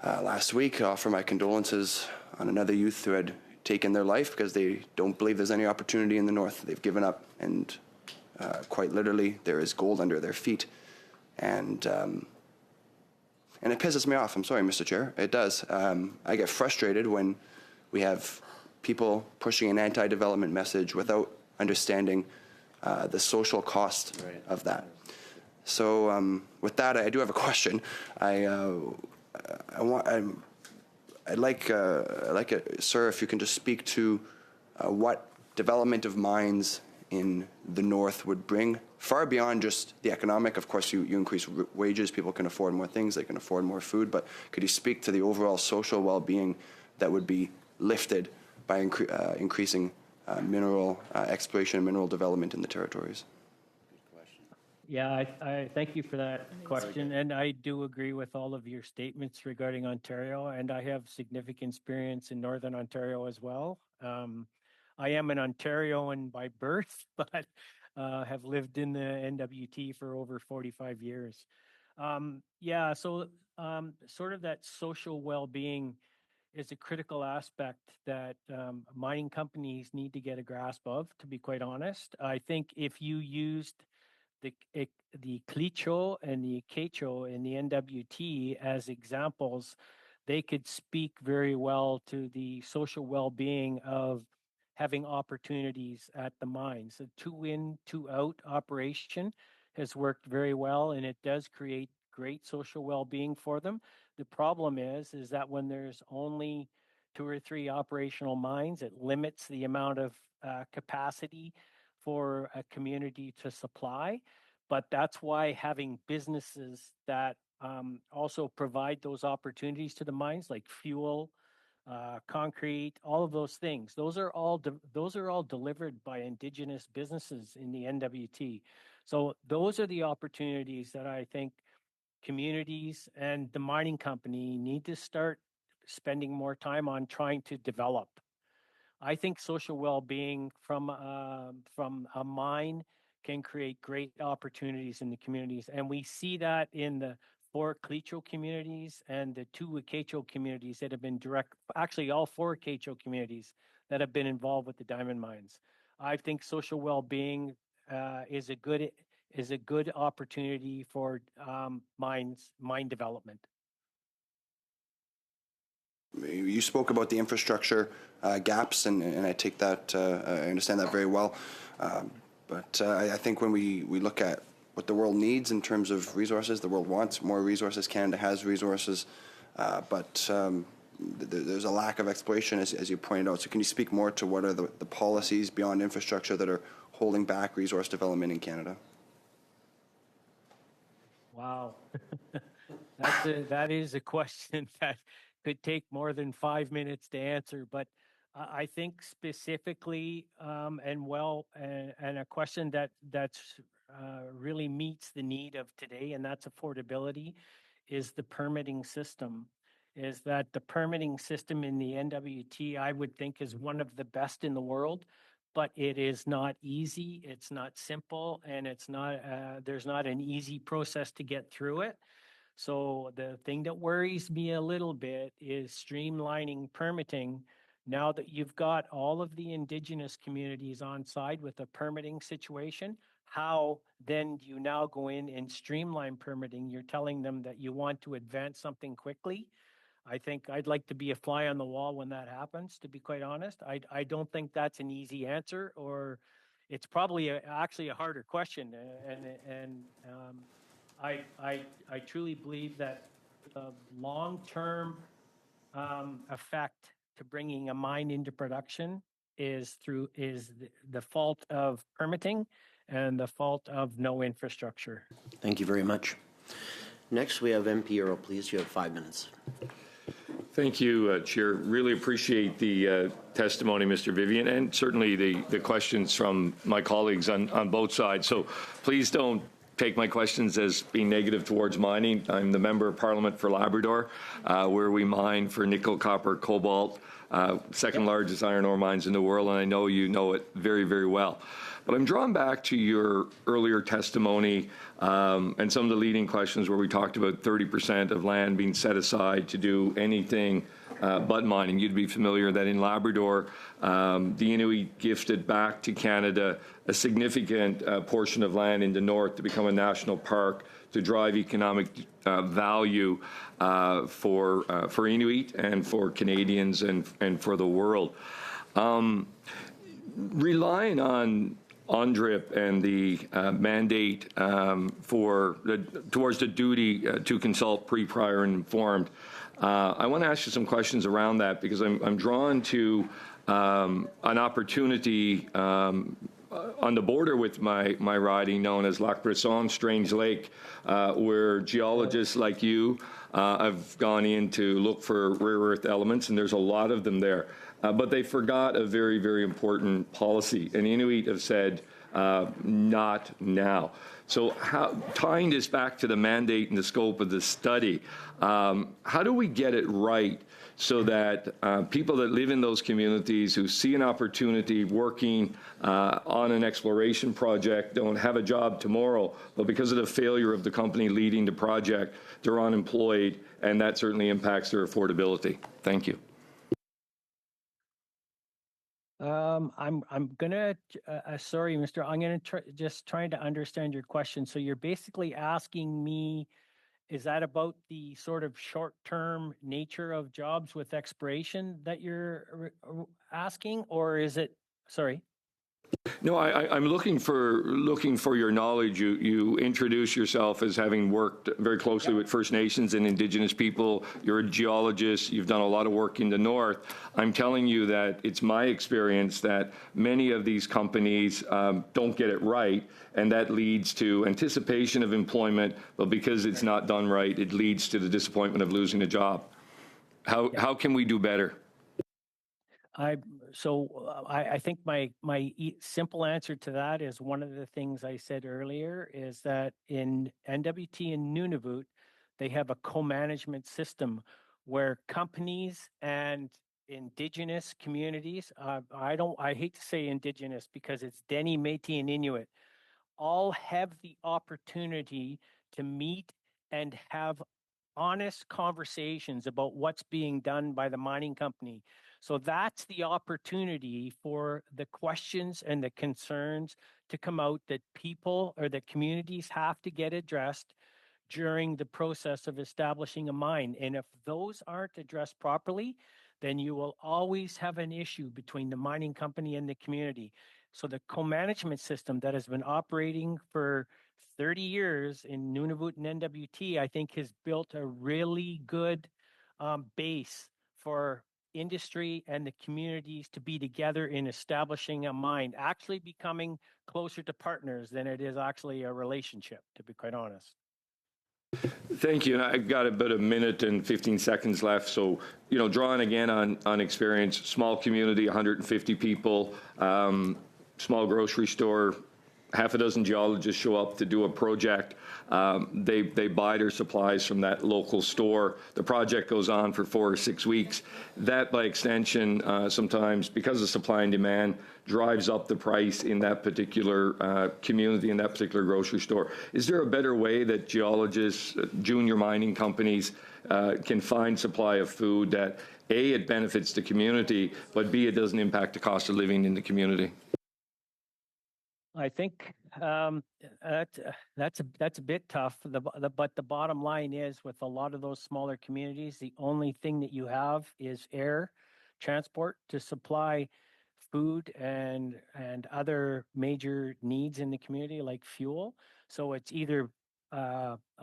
S12: last week, offer my condolences on another youth who had taken their life because they don't believe there's any opportunity in the north. They've given up, and quite literally, there is gold under their feet. And it pisses me off. I'm sorry, Mr. Chair. It does. I get frustrated when we have people pushing an anti-development message without understanding the social cost of that. So with that, I do have a question. I'd like it, sir, if you can just speak to what development of mines in the north would bring, far beyond just the economic. Of course, you increase wages, people can afford more things, they can afford more food, but could you speak to the overall social well-being that would be lifted by increasing mineral exploration and mineral development in the territories?
S14: Yeah, I thank you for that question. And I do agree with all of your statements regarding Ontario, and I have significant experience in Northern Ontario as well. I am an Ontarian by birth, but have lived in the NWT for over 45 years. So sort of that social well-being is a critical aspect that mining companies need to get a grasp of, to be quite honest. I think if you used the Clecho and the Quecho in the NWT as examples, they could speak very well to the social well-being of having opportunities at the mines. The 2-in, 2-out operation has worked very well, and it does create great social well-being for them. The problem is that when there's only 2 or 3 operational mines, it limits the amount of capacity for a community to supply. But that's why having businesses that also provide those opportunities to the mines, like fuel, concrete, all of those things, those are all delivered by Indigenous businesses in the NWT. So those are the opportunities that I think communities and the mining company need to start spending more time on trying to develop. I think social well-being from a mine can create great opportunities in the communities, and we see that in the 4 Clecho communities and the 2 Quecho communities that have been actually all 4 Quecho communities that have been involved with the diamond mines. I think social well-being is a good opportunity for mine development.
S12: You spoke about the infrastructure gaps, and I take that, I understand that very well. But I think when we look at what the world needs in terms of resources, the world wants more resources. Canada has resources, but there's a lack of exploration, as you pointed out. So can you speak more to what are the policies beyond infrastructure that are holding back resource development in Canada?
S14: Wow. That is a question that could take more than 5 minutes to answer, but I think specifically and a question that's really meets the need of today, and that's affordability, is the permitting system. Is that the permitting system in the NWT, I would think, is one of the best in the world, but it is not easy, it's not simple, and it's not, there's not an easy process to get through it. So the thing that worries me a little bit is streamlining permitting. Now that you've got all of the Indigenous communities on side with a permitting situation, how then do you now go in and streamline permitting? You're telling them that you want to advance something quickly. I think I'd like to be a fly on the wall when that happens, to be quite honest. I don't think that's an easy answer, or it's probably actually a harder question. I truly believe that the long-term effect to bringing a mine into production is the fault of permitting and the fault of no infrastructure.
S1: Thank you very much. Next, we have MP Earl, please. You have 5 minutes.
S10: Thank you, Chair. Really appreciate the testimony, Mr. Vivian, and certainly the questions from my colleagues on both sides. So please don't take my questions as being negative towards mining. I'm the Member of Parliament for Labrador, where we mine for nickel, copper, cobalt, second largest iron ore mines in the world, and I know you know it very, very well. But I'm drawn back to your earlier testimony and some of the leading questions where we talked about 30% of land being set aside to do anything but mining. You'd be familiar that in Labrador, the Inuit gifted back to Canada a significant portion of land in the north to become a national park to drive economic value for Inuit and for Canadians and for the world. Relying on UNDRIP and the mandate towards the duty to consult prior, and informed, I want to ask you some questions around that, because I'm drawn to an opportunity on the border with my riding known as Lac Brisson, Strange Lake, where geologists like you have gone in to look for rare earth elements, and there's a lot of them there. But they forgot a very, very important policy, and Inuit have said, not now. So tying this back to the mandate and the scope of the study, how do we get it right so that people that live in those communities who see an opportunity working on an exploration project don't have a job tomorrow, but because of the failure of the company leading the project, they're unemployed, and that certainly impacts their affordability? Thank you.
S14: I'm gonna, sorry, I'm gonna just trying to understand your question. So you're basically asking me, is that about the sort of short-term nature of jobs with exploration that you're asking, or is it, sorry?
S10: No, I'm looking for your knowledge. You introduce yourself as having worked very closely with First Nations and Indigenous people. You're a geologist. You've done a lot of work in the north. I'm telling you that it's my experience that many of these companies don't get it right, and that leads to anticipation of employment, but because it's not done right, it leads to the disappointment of losing a job. How can we do better?
S14: I think my simple answer to that is one of the things I said earlier is that in NWT and Nunavut, they have a co-management system where companies and Indigenous communities, I hate to say Indigenous because it's Dene, Métis, and Inuit, all have the opportunity to meet and have honest conversations about what's being done by the mining company. So that's the opportunity for the questions and the concerns to come out that people or the communities have to get addressed during the process of establishing a mine. And if those aren't addressed properly, then you will always have an issue between the mining company and the community. So the co-management system that has been operating for 30 years in Nunavut and NWT, I think has built a really good base for industry and the communities to be together in establishing a mine, actually becoming closer to partners than it is actually a relationship, to be quite honest.
S10: Thank you. And I've got about a minute and 15 seconds left. So, drawing again on experience, small community, 150 people, small grocery store, half a dozen geologists show up to do a project. They buy their supplies from that local store. The project goes on for 4 or 6 weeks. That, by extension, sometimes, because of supply and demand, drives up the price in that particular community, in that particular grocery store. Is there a better way that geologists, junior mining companies can find supply of food that, A, it benefits the community, but B, it doesn't impact the cost of living in the community?
S14: I think that's a bit tough. But the bottom line is, with a lot of those smaller communities, the only thing that you have is air transport to supply food and other major needs in the community, like fuel. So it's either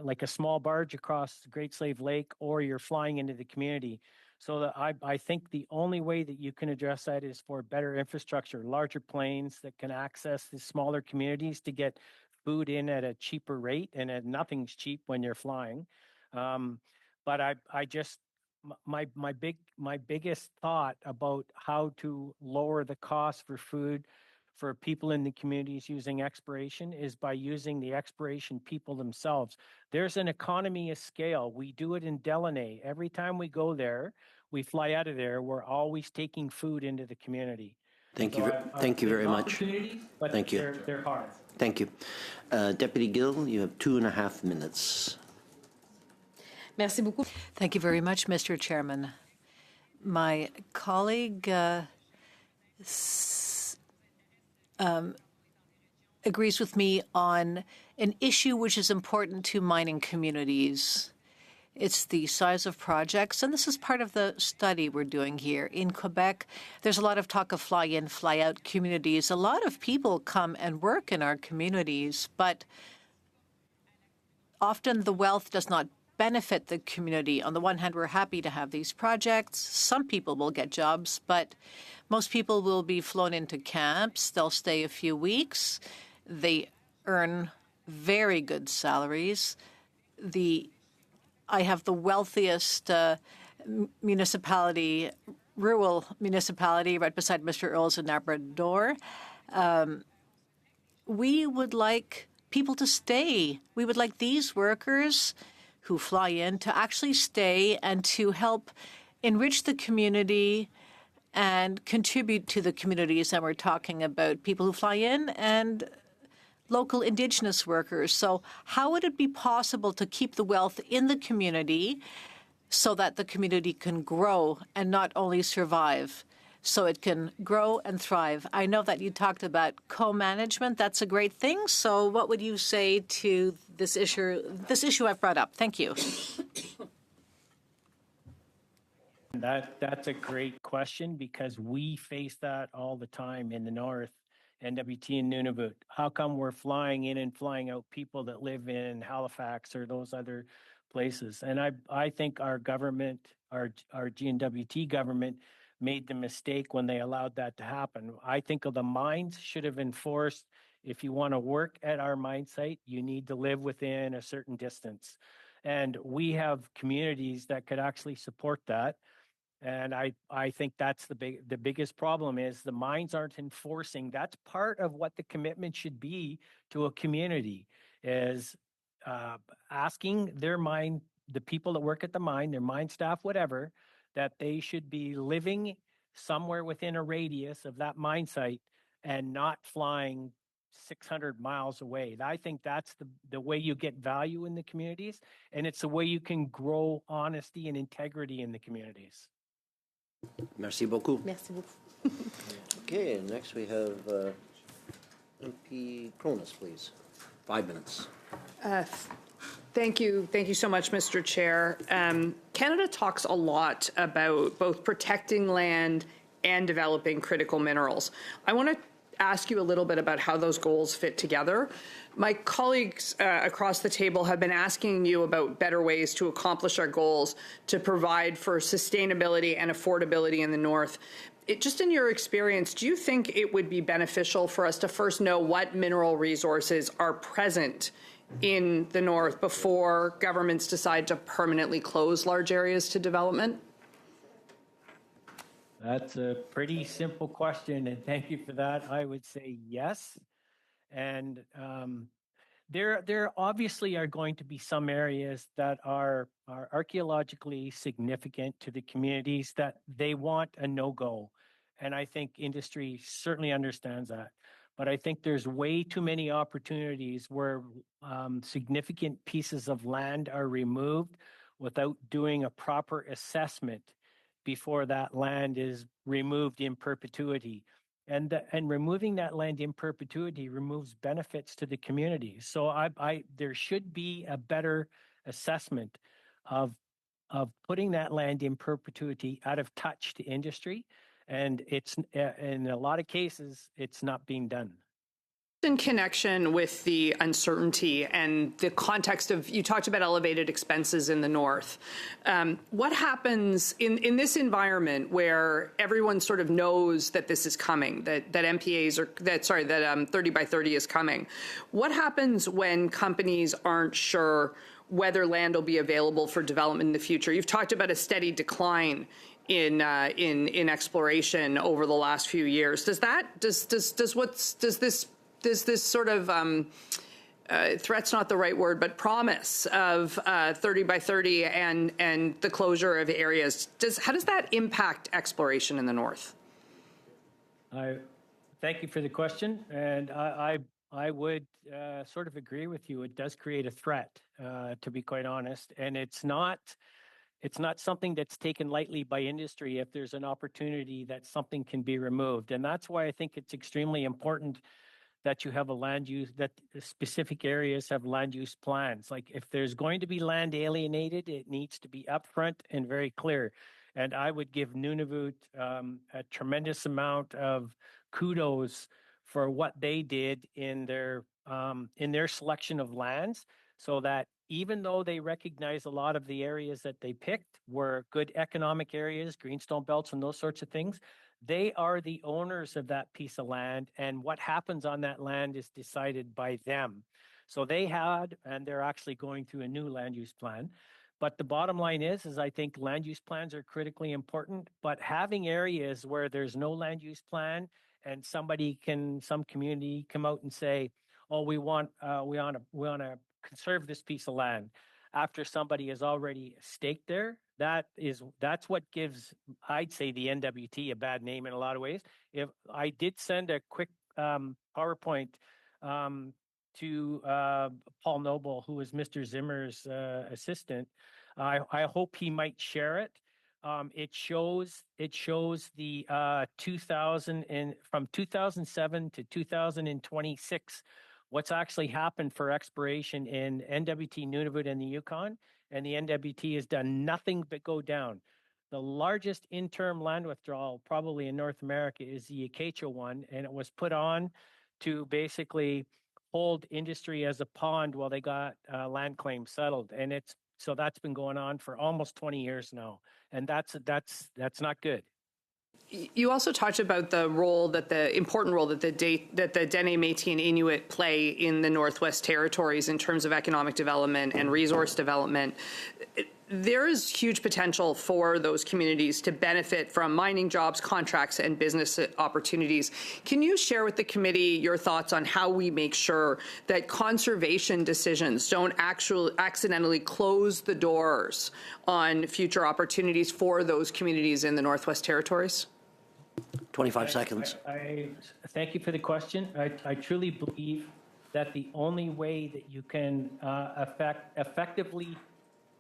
S14: like a small barge across the Great Slave Lake, or you're flying into the community. So that I think the only way that you can address that is for better infrastructure, larger planes that can access the smaller communities to get food in at a cheaper rate, and nothing's cheap when you're flying. But I just my biggest thought about how to lower the cost for food for people in the communities using exploration is by using the exploration people themselves. There's an economy of scale. We do it in Delaney. Every time we go there, we fly out of there, we're always taking food into the community.
S1: Thank you. Thank you very much.
S14: But
S1: Thank you.
S14: They're hard.
S1: Thank you. Deputy Gill, you have 2.5 minutes.
S11: Merci beaucoup.
S6: Thank you very much, Mr. Chairman. My colleague agrees with me on an issue which is important to mining communities. It's the size of projects, and this is part of the study we're doing here. In Quebec, there's a lot of talk of fly-in, fly-out communities. A lot of people come and work in our communities, but often the wealth does not benefit the community. On the one hand, we're happy to have these projects. Some people will get jobs, but most people will be flown into camps. They'll stay a few weeks. They earn very good salaries. I have the wealthiest municipality, rural municipality, right beside Mr. Earl's in Labrador. We would like people to stay. We would like these workers who fly in to actually stay and to help enrich the community and contribute to the communities. And we're talking about people who fly in and local Indigenous workers. So how would it be possible to keep the wealth in the community so that the community can grow and not only survive, so it can grow and thrive? I know that you talked about co-management. That's a great thing. So what would you say to this issue I've brought up? Thank you.
S14: That's a great question, because we face that all the time in the north, NWT and Nunavut. How come we're flying in and flying out people that live in Halifax or those other places? And I think our government, our GNWT government, made the mistake when they allowed that to happen. I think the mines should have enforced, if you want to work at our mine site, you need to live within a certain distance. And we have communities that could actually support that. And I think that's the biggest problem is the mines aren't enforcing. That's part of what the commitment should be to a community, is asking their mine, the people that work at the mine, their mine staff, whatever, that they should be living somewhere within a radius of that mine site and not flying 600 miles away. I think that's the way you get value in the communities, and it's the way you can grow honesty and integrity in the communities.
S1: Merci beaucoup.
S11: Merci beaucoup.
S1: Okay, next we have MP Cronus, please. 5 minutes.
S9: Thank you. Thank you so much, Mr. Chair. Canada talks a lot about both protecting land and developing critical minerals. I want to ask you a little bit about how those goals fit together. My colleagues across the table have been asking you about better ways to accomplish our goals to provide for sustainability and affordability in the North. Just in your experience, do you think it would be beneficial for us to first know what mineral resources are present in the North before governments decide to permanently close large areas to development?
S14: That's a pretty simple question, and thank you for that. I would say yes. And there obviously are going to be some areas that are archaeologically significant to the communities that they want a no-go. And I think industry certainly understands that. But I think there's way too many opportunities where significant pieces of land are removed without doing a proper assessment before that land is removed in perpetuity. And removing that land in perpetuity removes benefits to the community. So there should be a better assessment of putting that land in perpetuity out of touch to industry. And it's in a lot of cases, it's not being done.
S9: In connection with the uncertainty and the context of, you talked about elevated expenses in the north. What happens in this environment where everyone sort of knows that this is coming, that MPAs are, that 30 by 30 is coming? What happens when companies aren't sure whether land will be available for development in the future? You've talked about a steady decline in exploration over the last few years. Does this sort of threat's not the right word, but promise of 30 by 30 and the closure of areas, how does that impact exploration in the north?
S14: Thank you for the question, and I would sort of agree with you. It does create a threat, to be quite honest, and it's not something that's taken lightly by industry if there's an opportunity that something can be removed. And that's why I think it's extremely important that you have a land use, that specific areas have land use plans. Like if there's going to be land alienated, it needs to be upfront and very clear. And I would give Nunavut a tremendous amount of kudos for what they did in their selection of lands, so that even though they recognize a lot of the areas that they picked were good economic areas, greenstone belts and those sorts of things, they are the owners of that piece of land, and what happens on that land is decided by them. So they had, and they're actually going through a new land use plan. But the bottom line is I think land use plans are critically important, but having areas where there's no land use plan and some community come out and say, oh, we want to conserve this piece of land after somebody has already staked there, that's what gives, I'd say, the NWT a bad name in a lot of ways. If I did send a quick PowerPoint to Paul Noble, who is Mr. Zimmer's assistant, I hope he might share it. It shows the from 2007 to 2026. What's actually happened for exploration in NWT Nunavut and the Yukon, and the NWT has done nothing but go down. The largest interim land withdrawal probably in North America is the Acacia one, and it was put on to basically hold industry as a pond while they got land claims settled. And so that's been going on for almost 20 years now, and that's not good.
S9: You also talked about the important role that the Dene, Métis, and Inuit play in the Northwest Territories in terms of economic development and resource development. There is huge potential for those communities to benefit from mining jobs, contracts, and business opportunities. Can you share with the committee your thoughts on how we make sure that conservation decisions don't accidentally close the doors on future opportunities for those communities in the Northwest Territories?
S1: 25 seconds.
S14: I thank you for the question. I truly believe that the only way that you can effectively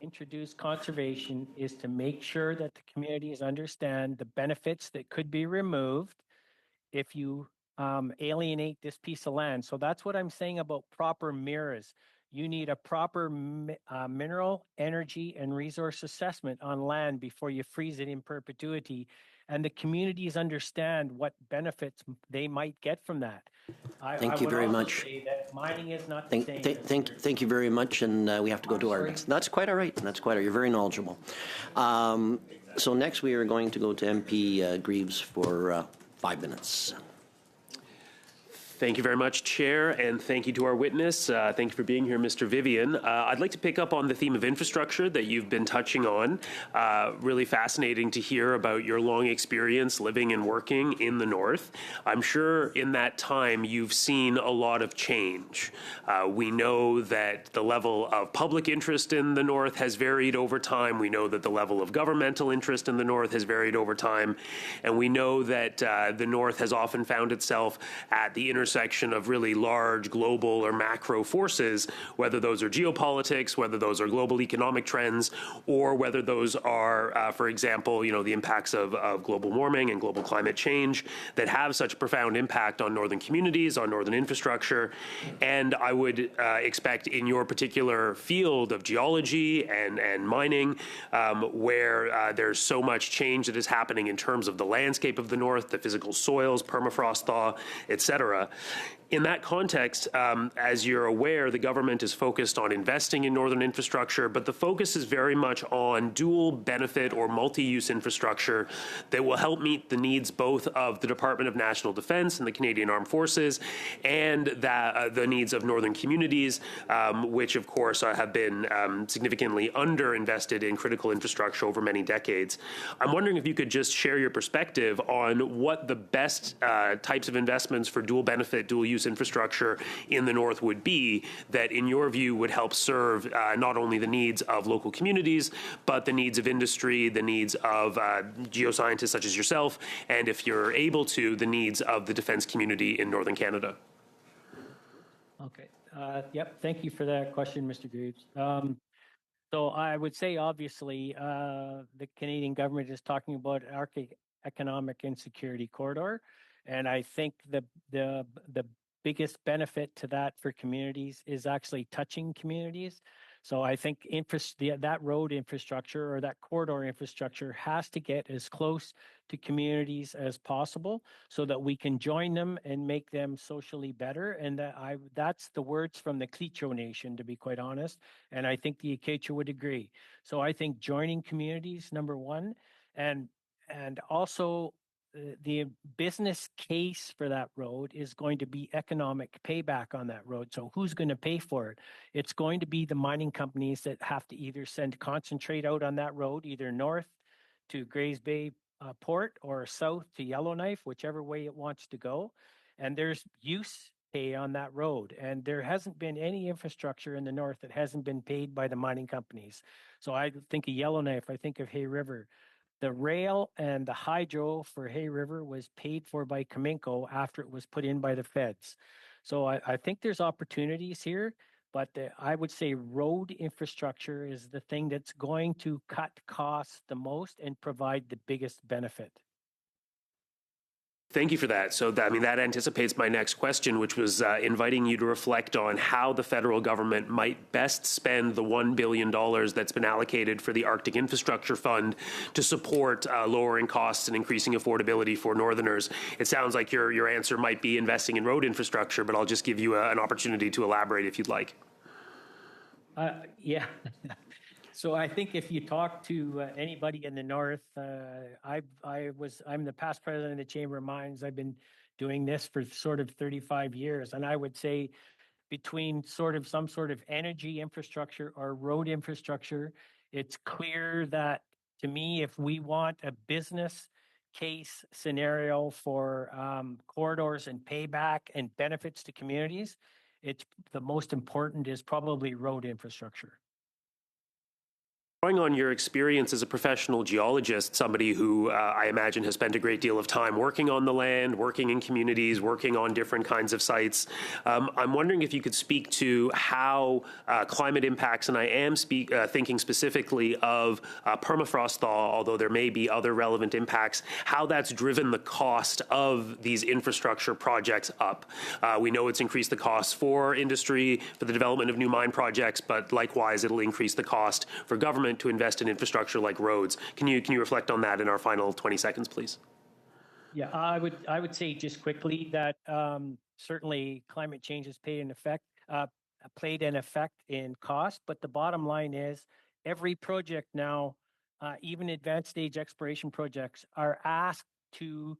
S14: introduce conservation is to make sure that the communities understand the benefits that could be removed if you alienate this piece of land. So that's what I'm saying about proper mirrors. You need a proper mineral, energy, and resource assessment on land before you freeze it in perpetuity. And the communities understand what benefits they might get from that.
S1: Thank you very much.
S14: Mining is not the same.
S1: Thank you very much, and we have to go to our next. That's quite all right. That's quite all right. You're very knowledgeable. So next we are going to go to MP Greaves for 5 minutes.
S8: Thank you very much, Chair, and thank you to our witness. Thank you for being here, Mr. Vivian. I'd like to pick up on the theme of infrastructure that you've been touching on. Really fascinating to hear about your long experience living and working in the North. I'm sure in that time you've seen a lot of change. We know that the level of public interest in the North has varied over time. We know that the level of governmental interest in the North has varied over time. And we know that the North has often found itself at the intersection of really large global or macro forces, whether those are geopolitics, whether those are global economic trends, or whether those are, for example, the impacts of global warming and global climate change that have such a profound impact on northern communities, on northern infrastructure. And I would expect in your particular field of geology and mining, where there's so much change that is happening in terms of the landscape of the North, the physical soils, permafrost thaw, et cetera. In that context, as you're aware, the government is focused on investing in northern infrastructure, but the focus is very much on dual benefit or multi-use infrastructure that will help meet the needs both of the Department of National Defense and the Canadian Armed Forces and the needs of northern communities, which of course have been significantly underinvested in critical infrastructure over many decades. I'm wondering if you could just share your perspective on what the best types of investments for dual benefit, dual use infrastructure in the North would be that, in your view, would help serve not only the needs of local communities, but the needs of industry, the needs of geoscientists such as yourself, and if you're able to, the needs of the defense community in Northern Canada.
S14: Okay. Yep. Thank you for that question, Mr. Graves. So I would say, obviously, the Canadian government is talking about Arctic Economic and Security Corridor, and I think the biggest benefit to that for communities is actually touching communities. So I think that road infrastructure or that corridor infrastructure has to get as close to communities as possible so that we can join them and make them socially better. And that's the words from the Klicho Nation, to be quite honest. And I think the Acacia would agree. So I think joining communities, number one, and also the business case for that road is going to be economic payback on that road. So who's going to pay for it? It's going to be the mining companies that have to either send concentrate out on that road, either north to Grays Bay Port or south to Yellowknife, whichever way it wants to go. And there's use pay on that road. And there hasn't been any infrastructure in the North that hasn't been paid by the mining companies. So I think of Yellowknife, I think of Hay River. The rail and the hydro for Hay River was paid for by Cominco after it was put in by the feds. So I think there's opportunities here, but I would say road infrastructure is the thing that's going to cut costs the most and provide the biggest benefit.
S8: Thank you for that. So that anticipates my next question, which was inviting you to reflect on how the federal government might best spend the $1 billion that's been allocated for the Arctic Infrastructure Fund to support lowering costs and increasing affordability for Northerners. It sounds like your answer might be investing in road infrastructure, but I'll just give you an opportunity to elaborate if you'd like.
S14: Yeah. So I think if you talk to anybody in the North, I'm the past president of the Chamber of Mines. I've been doing this for sort of 35 years. And I would say between some sort of energy infrastructure or road infrastructure, it's clear that, to me, if we want a business case scenario for corridors and payback and benefits to communities, the most important is probably road infrastructure.
S8: Drawing on your experience as a professional geologist, somebody who I imagine has spent a great deal of time working on the land, working in communities, working on different kinds of sites, I'm wondering if you could speak to how climate impacts, and I am thinking specifically of permafrost thaw, although there may be other relevant impacts, how that's driven the cost of these infrastructure projects up. We know it's increased the costs for industry, for the development of new mine projects, but likewise it'll increase the cost for government to invest in infrastructure like roads. Can you reflect on that in our final 20 seconds, please?
S14: Yeah, I would say just quickly that certainly climate change has played an effect in cost, but the bottom line is every project now, even advanced stage exploration projects, are asked to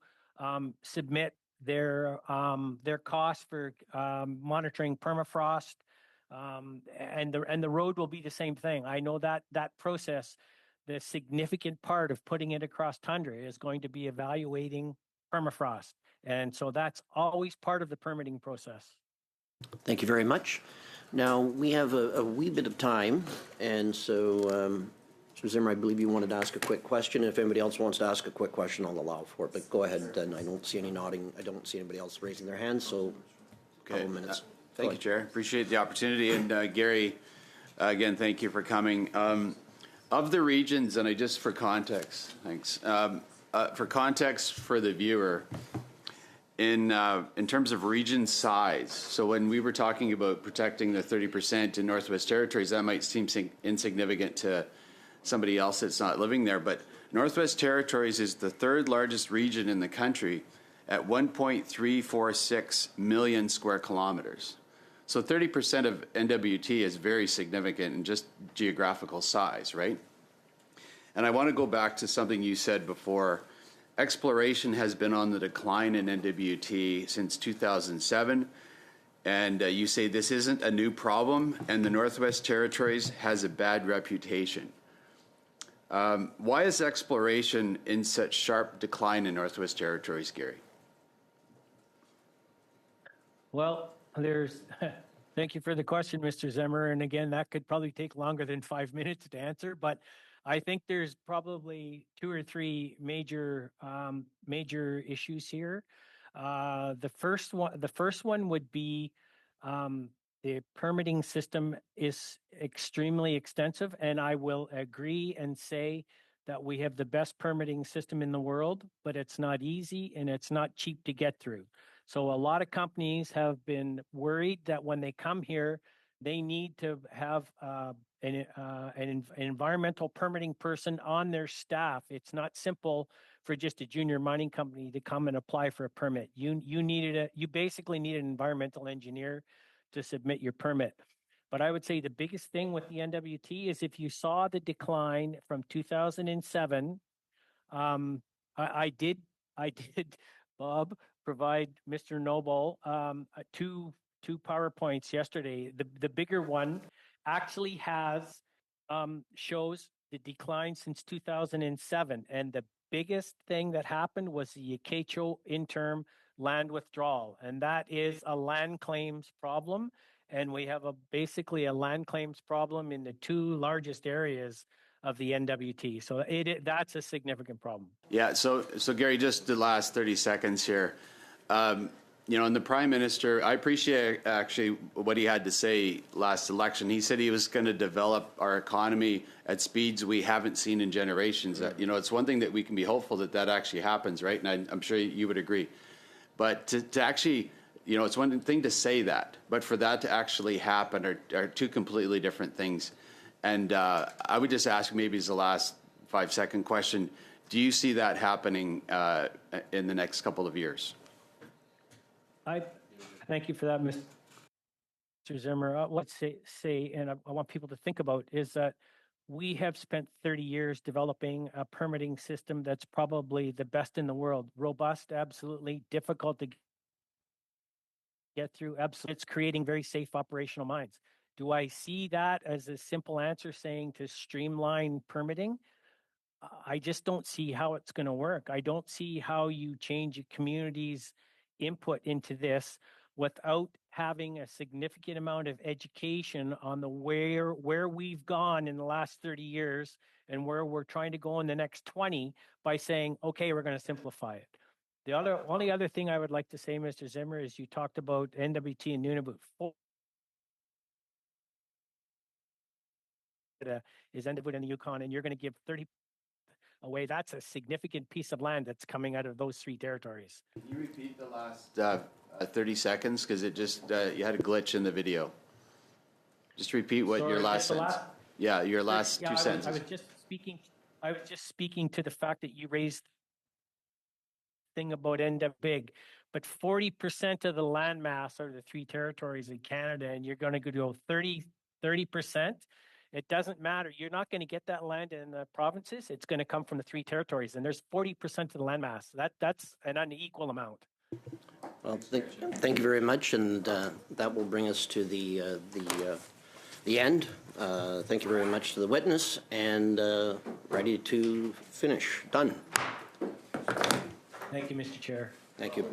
S14: submit their costs for monitoring permafrost, and the road will be the same thing. I know that process, the significant part of putting it across tundra is going to be evaluating permafrost, and so that's always part of the permitting process.
S1: Thank you very much. Now, we have a wee bit of time, and so, Mr. Zimmer, I believe you wanted to ask a quick question. If anybody else wants to ask a quick question, I'll allow for it, but go ahead, and I don't see any nodding. I don't see anybody else raising their hands, so a couple minutes.
S7: Thank you, Chair. Appreciate the opportunity. And Gary, again, thank you for coming. Of the regions, and just for context, thanks. For context for the viewer, in terms of region size, so when we were talking about protecting the 30% in Northwest Territories, that might seem insignificant to somebody else that's not living there, but Northwest Territories is the third largest region in the country at 1.346 million square kilometers. So 30% of NWT is very significant in just geographical size, right? And I want to go back to something you said before. Exploration has been on the decline in NWT since 2007, and you say this isn't a new problem, and the Northwest Territories has a bad reputation. Why is exploration in such sharp decline in Northwest Territories, Gary?
S14: Well, thank you for the question, Mr. Zimmer. And again, that could probably take longer than 5 minutes to answer, but I think there's probably 2 or 3 major issues here. The first one would be the permitting system is extremely extensive, and I will agree and say that we have the best permitting system in the world, but it's not easy and it's not cheap to get through. So a lot of companies have been worried that when they come here, they need to have an environmental permitting person on their staff. It's not simple for just a junior mining company to come and apply for a permit. You basically need an environmental engineer to submit your permit. But I would say the biggest thing with the NWT is if you saw the decline from 2007, I did, Bob, provide Mr. Noble two PowerPoints yesterday. The bigger one actually shows the decline since 2007, and the biggest thing that happened was the Acacho interim land withdrawal, and that is a land claims problem. And we have basically a land claims problem in the 2 largest areas of the NWT. So that's a significant problem.
S7: Yeah. So Gary, just the last 30 seconds here. And the Prime Minister, I appreciate actually what he had to say last election. He said he was going to develop our economy at speeds we haven't seen in generations. It's one thing that we can be hopeful that actually happens, right? And I'm sure you would agree. But to actually, it's one thing to say that, but for that to actually happen are 2 completely different things. And I would just ask, maybe as the last 5-second question, do you see that happening in the next couple of years?
S14: I thank you for that, Mr. Zimmer. Let's say, and I want people to think about, is that we have spent 30 years developing a permitting system that's probably the best in the world. Robust, absolutely, difficult to get through, absolutely. It's creating very safe operational mines. Do I see that as a simple answer saying to streamline permitting? I just don't see how it's going to work. I don't see how you change a community's input into this without having a significant amount of education on the where we've gone in the last 30 years and where we're trying to go in the next 20 by saying, okay, we're going to simplify it. The only other thing I would like to say, Mr. Zimmer, is you talked about NWT and Nunavut. Is Nunavut and the Yukon, and you're going to give 30 away. That's a significant piece of land that's coming out of those 3 territories.
S7: Can you repeat the last 30 seconds? Because it just, you had a glitch in the video. Just repeat what your last sentence. Your last 2 sentences.
S14: I was just speaking to the fact that you raised thing about NWBIG, but 40% of the land mass are the 3 territories in Canada, and you're going to go 30%. It doesn't matter. You're not going to get that land in the provinces. It's going to come from the 3 territories, and there's 40% of the land mass. That's an unequal amount.
S1: Well, thank you very much, and that will bring us to the end. Thank you very much to the witness, and ready to finish. Done.
S14: Thank you, Mr. Chair.
S1: Thank you.